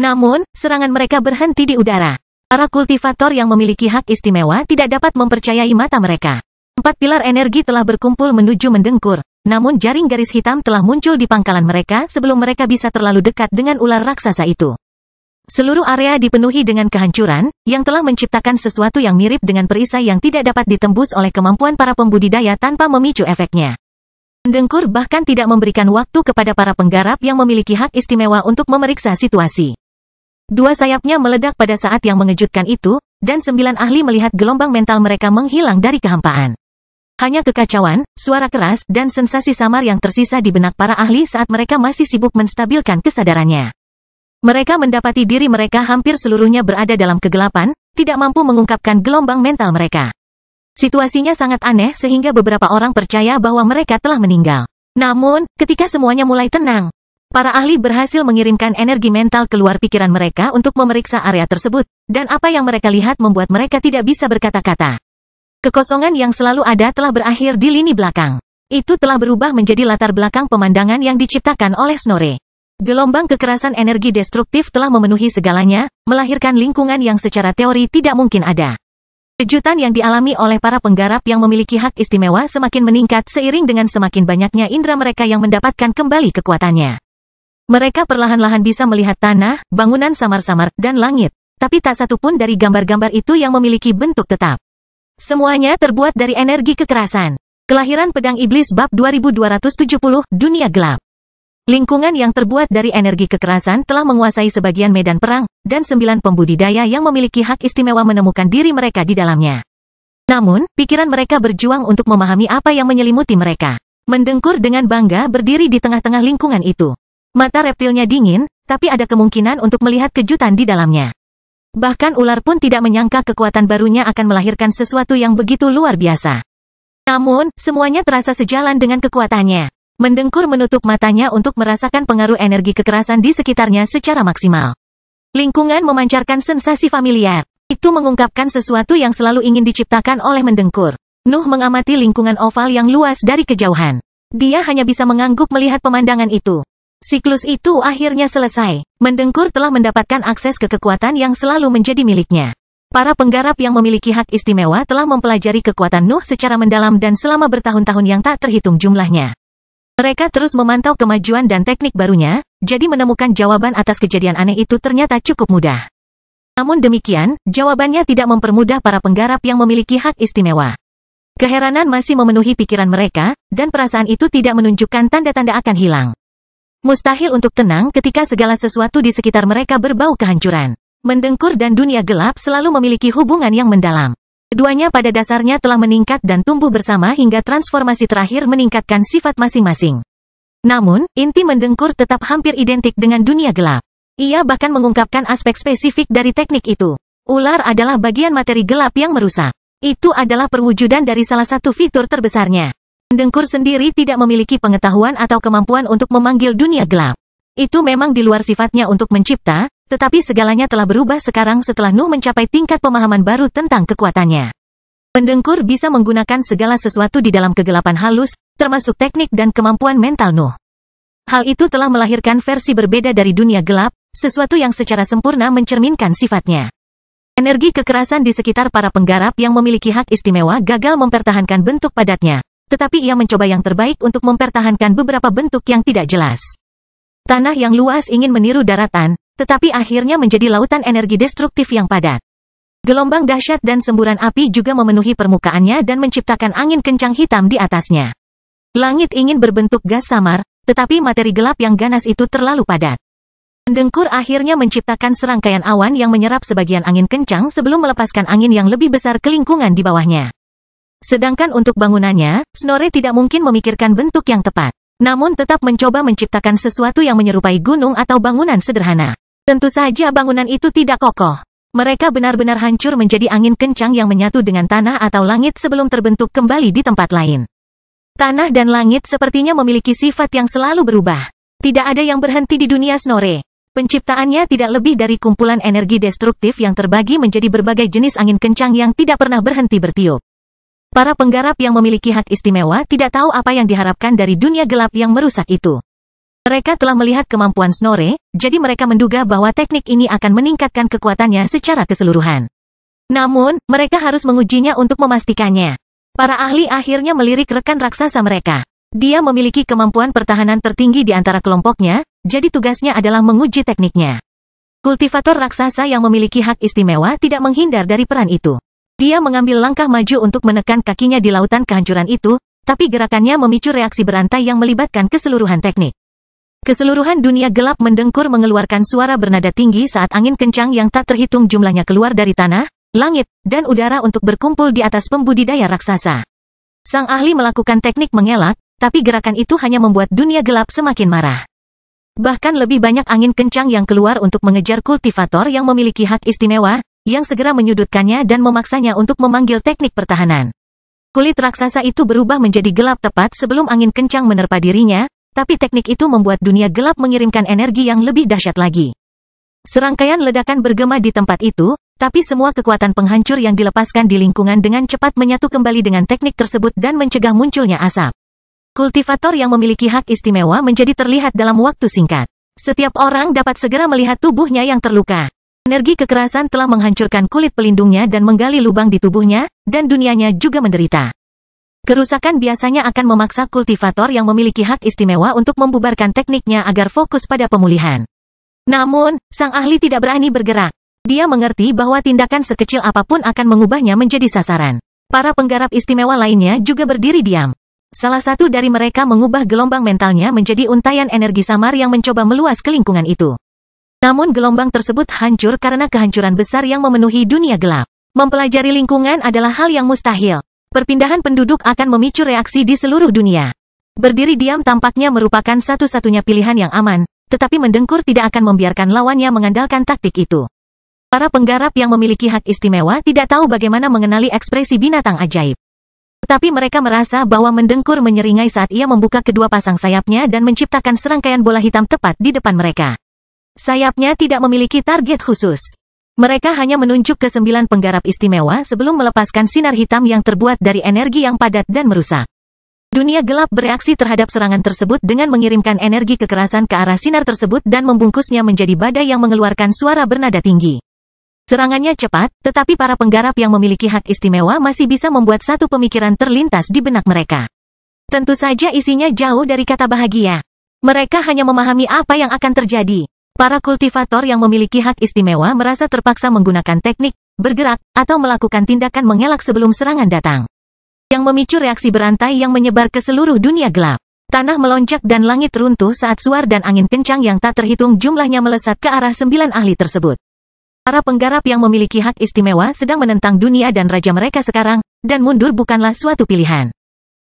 Namun, serangan mereka berhenti di udara. Para kultivator yang memiliki hak istimewa tidak dapat mempercayai mata mereka. 4 pilar energi telah berkumpul menuju mendengkur, namun jaring garis hitam telah muncul di pangkalan mereka sebelum mereka bisa terlalu dekat dengan ular raksasa itu. Seluruh area dipenuhi dengan kehancuran, yang telah menciptakan sesuatu yang mirip dengan perisai yang tidak dapat ditembus oleh kemampuan para pembudidaya tanpa memicu efeknya. Mendengkur bahkan tidak memberikan waktu kepada para penggarap yang memiliki hak istimewa untuk memeriksa situasi. 2 sayapnya meledak pada saat yang mengejutkan itu, dan 9 ahli melihat gelombang mental mereka menghilang dari kehampaan. Hanya kekacauan, suara keras, dan sensasi samar yang tersisa di benak para ahli saat mereka masih sibuk menstabilkan kesadarannya. Mereka mendapati diri mereka hampir seluruhnya berada dalam kegelapan, tidak mampu mengungkapkan gelombang mental mereka. Situasinya sangat aneh sehingga beberapa orang percaya bahwa mereka telah meninggal. Namun, ketika semuanya mulai tenang, para ahli berhasil mengirimkan energi mental keluar pikiran mereka untuk memeriksa area tersebut, dan apa yang mereka lihat membuat mereka tidak bisa berkata-kata. Kekosongan yang selalu ada telah berakhir di lini belakang. Itu telah berubah menjadi latar belakang pemandangan yang diciptakan oleh Snorre. Gelombang kekerasan energi destruktif telah memenuhi segalanya, melahirkan lingkungan yang secara teori tidak mungkin ada. Kejutan yang dialami oleh para penggarap yang memiliki hak istimewa semakin meningkat seiring dengan semakin banyaknya indera mereka yang mendapatkan kembali kekuatannya. Mereka perlahan-lahan bisa melihat tanah, bangunan samar-samar, dan langit. Tapi tak satu pun dari gambar-gambar itu yang memiliki bentuk tetap. Semuanya terbuat dari energi kekerasan. Kelahiran Pedang Iblis Bab 2270, Dunia Gelap. Lingkungan yang terbuat dari energi kekerasan telah menguasai sebagian medan perang, dan 9 pembudidaya yang memiliki hak istimewa menemukan diri mereka di dalamnya. Namun, pikiran mereka berjuang untuk memahami apa yang menyelimuti mereka. Mendengkur dengan bangga berdiri di tengah-tengah lingkungan itu. Mata reptilnya dingin, tapi ada kemungkinan untuk melihat kejutan di dalamnya. Bahkan ular pun tidak menyangka kekuatan barunya akan melahirkan sesuatu yang begitu luar biasa. Namun, semuanya terasa sejalan dengan kekuatannya. Mendengkur menutup matanya untuk merasakan pengaruh energi kekerasan di sekitarnya secara maksimal. Lingkungan memancarkan sensasi familiar. Itu mengungkapkan sesuatu yang selalu ingin diciptakan oleh Mendengkur. Nuh mengamati lingkungan oval yang luas dari kejauhan. Dia hanya bisa mengangguk melihat pemandangan itu. Siklus itu akhirnya selesai. Mendengkur telah mendapatkan akses ke kekuatan yang selalu menjadi miliknya. Para penggarap yang memiliki hak istimewa telah mempelajari kekuatan Nuh secara mendalam dan selama bertahun-tahun yang tak terhitung jumlahnya. Mereka terus memantau kemajuan dan teknik barunya, jadi menemukan jawaban atas kejadian aneh itu ternyata cukup mudah. Namun demikian, jawabannya tidak mempermudah para penggarap yang memiliki hak istimewa. Keheranan masih memenuhi pikiran mereka, dan perasaan itu tidak menunjukkan tanda-tanda akan hilang. Mustahil untuk tenang ketika segala sesuatu di sekitar mereka berbau kehancuran. Mendengkur dan dunia gelap selalu memiliki hubungan yang mendalam. Keduanya pada dasarnya telah meningkat dan tumbuh bersama hingga transformasi terakhir meningkatkan sifat masing-masing. Namun, inti Mendengkur tetap hampir identik dengan dunia gelap. Ia bahkan mengungkapkan aspek spesifik dari teknik itu. Ular adalah bagian materi gelap yang merusak. Itu adalah perwujudan dari salah satu fitur terbesarnya. Mendengkur sendiri tidak memiliki pengetahuan atau kemampuan untuk memanggil dunia gelap. Itu memang di luar sifatnya untuk mencipta, tetapi segalanya telah berubah sekarang setelah Nuh mencapai tingkat pemahaman baru tentang kekuatannya. Mendengkur bisa menggunakan segala sesuatu di dalam kegelapan halus, termasuk teknik dan kemampuan mental Nuh. Hal itu telah melahirkan versi berbeda dari dunia gelap, sesuatu yang secara sempurna mencerminkan sifatnya. Energi kekerasan di sekitar para penggarap yang memiliki hak istimewa gagal mempertahankan bentuk padatnya, tetapi ia mencoba yang terbaik untuk mempertahankan beberapa bentuk yang tidak jelas. Tanah yang luas ingin meniru daratan, tetapi akhirnya menjadi lautan energi destruktif yang padat. Gelombang dahsyat dan semburan api juga memenuhi permukaannya dan menciptakan angin kencang hitam di atasnya. Langit ingin berbentuk gas samar, tetapi materi gelap yang ganas itu terlalu padat. Mendengkur akhirnya menciptakan serangkaian awan yang menyerap sebagian angin kencang sebelum melepaskan angin yang lebih besar ke lingkungan di bawahnya. Sedangkan untuk bangunannya, Snorre tidak mungkin memikirkan bentuk yang tepat. Namun tetap mencoba menciptakan sesuatu yang menyerupai gunung atau bangunan sederhana. Tentu saja bangunan itu tidak kokoh. Mereka benar-benar hancur menjadi angin kencang yang menyatu dengan tanah atau langit sebelum terbentuk kembali di tempat lain. Tanah dan langit sepertinya memiliki sifat yang selalu berubah. Tidak ada yang berhenti di dunia Snorre. Penciptaannya tidak lebih dari kumpulan energi destruktif yang terbagi menjadi berbagai jenis angin kencang yang tidak pernah berhenti bertiup. Para penggarap yang memiliki hak istimewa tidak tahu apa yang diharapkan dari dunia gelap yang merusak itu. Mereka telah melihat kemampuan Snorre, jadi mereka menduga bahwa teknik ini akan meningkatkan kekuatannya secara keseluruhan. Namun, mereka harus mengujinya untuk memastikannya. Para ahli akhirnya melirik rekan raksasa mereka. Dia memiliki kemampuan pertahanan tertinggi di antara kelompoknya, jadi tugasnya adalah menguji tekniknya. Kultivator raksasa yang memiliki hak istimewa tidak menghindar dari peran itu. Dia mengambil langkah maju untuk menekan kakinya di lautan kehancuran itu, tapi gerakannya memicu reaksi berantai yang melibatkan keseluruhan teknik. Keseluruhan dunia gelap Mendengkur mengeluarkan suara bernada tinggi saat angin kencang yang tak terhitung jumlahnya keluar dari tanah, langit, dan udara untuk berkumpul di atas pembudidaya raksasa. Sang ahli melakukan teknik mengelak, tapi gerakan itu hanya membuat dunia gelap semakin marah. Bahkan lebih banyak angin kencang yang keluar untuk mengejar kultivator yang memiliki hak istimewa, yang segera menyudutkannya dan memaksanya untuk memanggil teknik pertahanan. Kulit raksasa itu berubah menjadi gelap tepat sebelum angin kencang menerpa dirinya, tapi teknik itu membuat dunia gelap mengirimkan energi yang lebih dahsyat lagi. Serangkaian ledakan bergema di tempat itu, tapi semua kekuatan penghancur yang dilepaskan di lingkungan dengan cepat menyatu kembali dengan teknik tersebut dan mencegah munculnya asap. Kultivator yang memiliki hak istimewa menjadi terlihat dalam waktu singkat. Setiap orang dapat segera melihat tubuhnya yang terluka. Energi kekerasan telah menghancurkan kulit pelindungnya dan menggali lubang di tubuhnya, dan dunianya juga menderita. Kerusakan biasanya akan memaksa kultivator yang memiliki hak istimewa untuk membubarkan tekniknya agar fokus pada pemulihan. Namun, sang ahli tidak berani bergerak. Dia mengerti bahwa tindakan sekecil apapun akan mengubahnya menjadi sasaran. Para penggarap istimewa lainnya juga berdiri diam. Salah satu dari mereka mengubah gelombang mentalnya menjadi untaian energi samar yang mencoba meluas ke lingkungan itu. Namun gelombang tersebut hancur karena kehancuran besar yang memenuhi dunia gelap. Mempelajari lingkungan adalah hal yang mustahil. Perpindahan penduduk akan memicu reaksi di seluruh dunia. Berdiri diam tampaknya merupakan satu-satunya pilihan yang aman, tetapi mendengkur tidak akan membiarkan lawannya mengandalkan taktik itu. Para penggarap yang memiliki hak istimewa tidak tahu bagaimana mengenali ekspresi binatang ajaib. Tetapi mereka merasa bahwa mendengkur menyeringai saat ia membuka kedua pasang sayapnya dan menciptakan serangkaian bola hitam tepat di depan mereka. Sayapnya tidak memiliki target khusus. Mereka hanya menunjuk ke 9 penggarap istimewa sebelum melepaskan sinar hitam yang terbuat dari energi yang padat dan merusak. Dunia gelap bereaksi terhadap serangan tersebut dengan mengirimkan energi kekerasan ke arah sinar tersebut dan membungkusnya menjadi badai yang mengeluarkan suara bernada tinggi. Serangannya cepat, tetapi para penggarap yang memiliki hak istimewa masih bisa membuat satu pemikiran terlintas di benak mereka. Tentu saja isinya jauh dari kata bahagia. Mereka hanya memahami apa yang akan terjadi. Para kultivator yang memiliki hak istimewa merasa terpaksa menggunakan teknik, bergerak, atau melakukan tindakan mengelak sebelum serangan datang. Yang memicu reaksi berantai yang menyebar ke seluruh dunia gelap. Tanah melonjak dan langit runtuh saat suar dan angin kencang yang tak terhitung jumlahnya melesat ke arah 9 ahli tersebut. Para penggarap yang memiliki hak istimewa sedang menentang dunia dan raja mereka sekarang, dan mundur bukanlah suatu pilihan.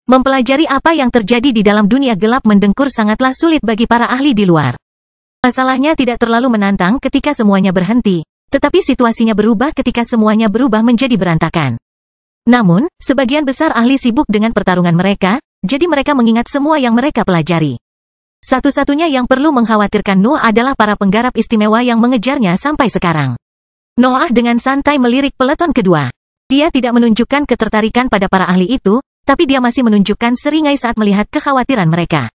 Mempelajari apa yang terjadi di dalam dunia gelap mendengkur sangatlah sulit bagi para ahli di luar. Masalahnya tidak terlalu menantang ketika semuanya berhenti, tetapi situasinya berubah ketika semuanya berubah menjadi berantakan. Namun, sebagian besar ahli sibuk dengan pertarungan mereka, jadi mereka mengingat semua yang mereka pelajari. Satu-satunya yang perlu mengkhawatirkan Nuh adalah para penggarap istimewa yang mengejarnya sampai sekarang. Noah dengan santai melirik peleton kedua. Dia tidak menunjukkan ketertarikan pada para ahli itu, tapi dia masih menunjukkan seringai saat melihat kekhawatiran mereka.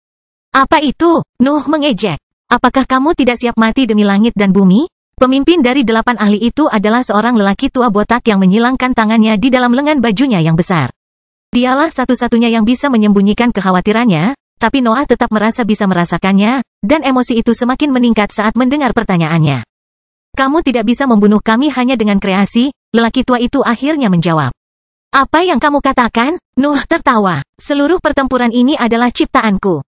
Apa itu? Nuh mengejek. Apakah kamu tidak siap mati demi langit dan bumi? Pemimpin dari 8 ahli itu adalah seorang lelaki tua botak yang menyilangkan tangannya di dalam lengan bajunya yang besar. Dialah satu-satunya yang bisa menyembunyikan kekhawatirannya, tapi Noah tetap merasa bisa merasakannya, dan emosi itu semakin meningkat saat mendengar pertanyaannya. Kamu tidak bisa membunuh kami hanya dengan kreasi, lelaki tua itu akhirnya menjawab. Apa yang kamu katakan? Nuh tertawa. Seluruh pertempuran ini adalah ciptaanku.